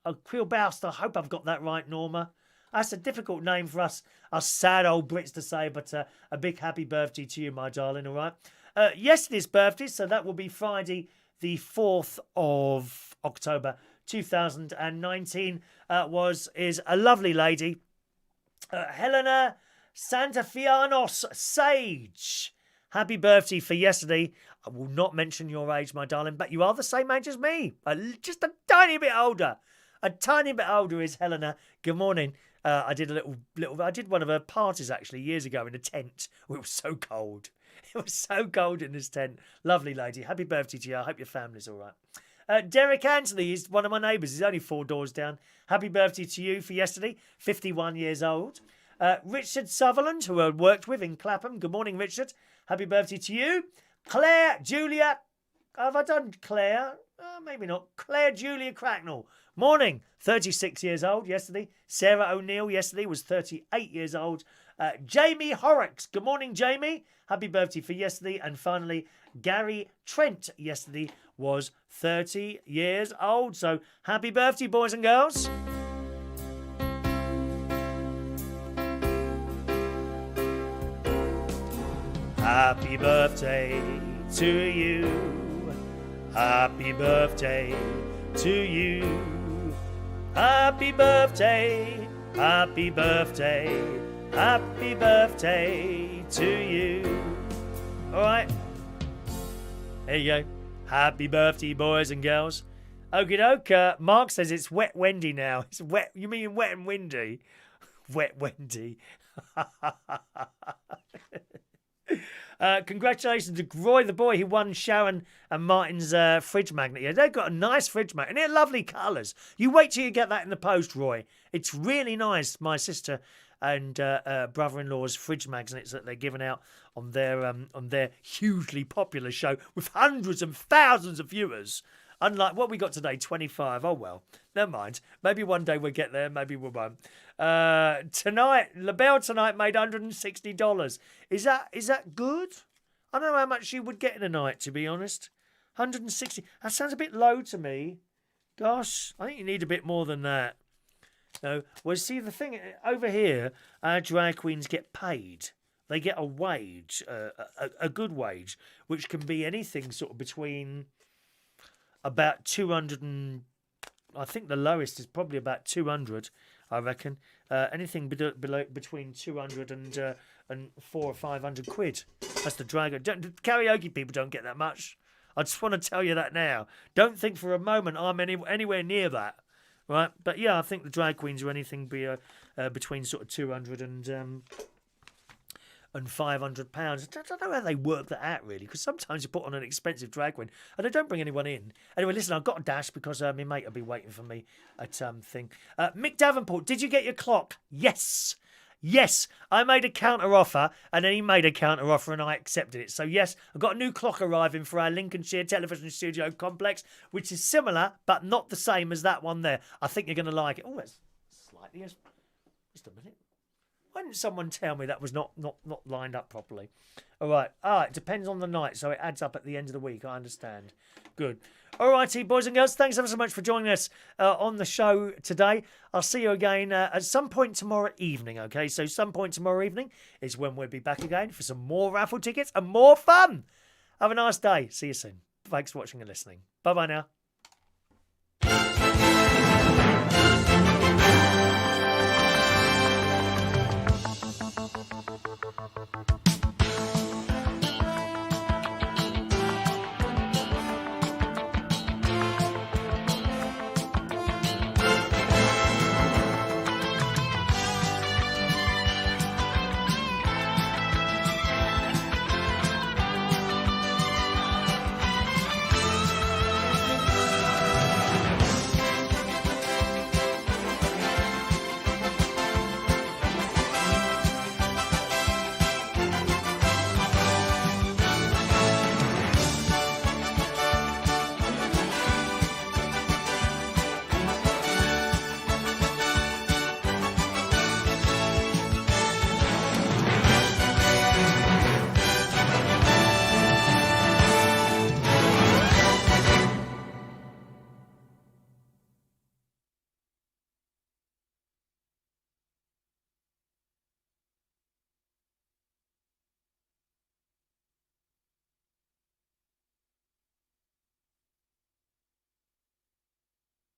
I hope I've got that right, Norma. That's a difficult name for us sad old Brits to say, but a big happy birthday to you, my darling, all right? Yesterday's birthday, so that will be Friday the 4th of October 2019, is a lovely lady, Helena Santafianos Sage. Happy birthday for yesterday. I will not mention your age, my darling, but you are the same age as me. Just a tiny bit older. A tiny bit older is Helena. Good morning. I did I did one of her parties actually years ago in a tent. It was so cold. It was so cold in this tent. Lovely lady. Happy birthday to you. I hope your family's all right. Derek Anthony is one of my neighbours. He's only 4 doors down. Happy birthday to you for yesterday. 51 years old. Richard Sutherland, who I worked with in Clapham. Good morning, Richard. Happy birthday to you. Claire Julia. Have I done Claire? Maybe not. Claire Julia Cracknell. Morning. 36 years old yesterday. Sarah O'Neill yesterday was 38 years old. Jamie Horrocks. Good morning, Jamie. Happy birthday for yesterday. And finally, Garry Trent yesterday was 30 years old. So happy birthday, boys and girls. Happy birthday to you. Happy birthday to you. Happy birthday. Happy birthday. Happy birthday to you. All right. There you go. Happy birthday, boys and girls. Okie doke. Mark says it's wet Wendy now. It's wet. You mean wet and windy? Wet Wendy. Congratulations to Roy the Boy. He won Sharon and Martin's fridge magnet. Yeah, they've got a nice fridge magnet. And they're lovely colours. You wait till you get that in the post, Roy. It's really nice. My sister and brother-in-law's fridge magnets that they're giving out on their hugely popular show with hundreds and thousands of viewers. Unlike what we got today, 25. Oh, well, never mind. Maybe one day we'll get there. Maybe we won't. Tonight, LaBelle tonight made $160. Is that good? I don't know how much she would get in a night, to be honest. 160. That sounds a bit low to me. Gosh, I think you need a bit more than that. No, well, see, the thing over here, our drag queens get paid. They get a wage, a good wage, which can be anything sort of between about 200 and I think the lowest is probably about 200. I reckon anything below between 200 and 400 or 500 quid. That's the drag. Karaoke people don't get that much. I just want to tell you that now. Don't think for a moment I'm anywhere near that. Right, but yeah, I think the drag queens are anything between sort of 200 and £500. I don't know how they work that out, really, because sometimes you put on an expensive drag queen and they don't bring anyone in. Anyway, listen, I've got a dash because my mate will be waiting for me at thing. Mick Davenport, did you get your clock? Yes. Yes, I made a counter offer and then he made a counter offer and I accepted it. So yes, I've got a new clock arriving for our Lincolnshire television studio complex, which is similar but not the same as that one there. I think you're going to like it. Oh, it's slightly... Just a minute. Why didn't someone tell me that was not lined up properly? All right. It depends on the night, so it adds up at the end of the week. I understand. Good. All righty, boys and girls. Thanks ever so much for joining us on the show today. I'll see you again at some point tomorrow evening, okay? So some point tomorrow evening is when we'll be back again for some more raffle tickets and more fun. Have a nice day. See you soon. Thanks for watching and listening. Bye-bye now.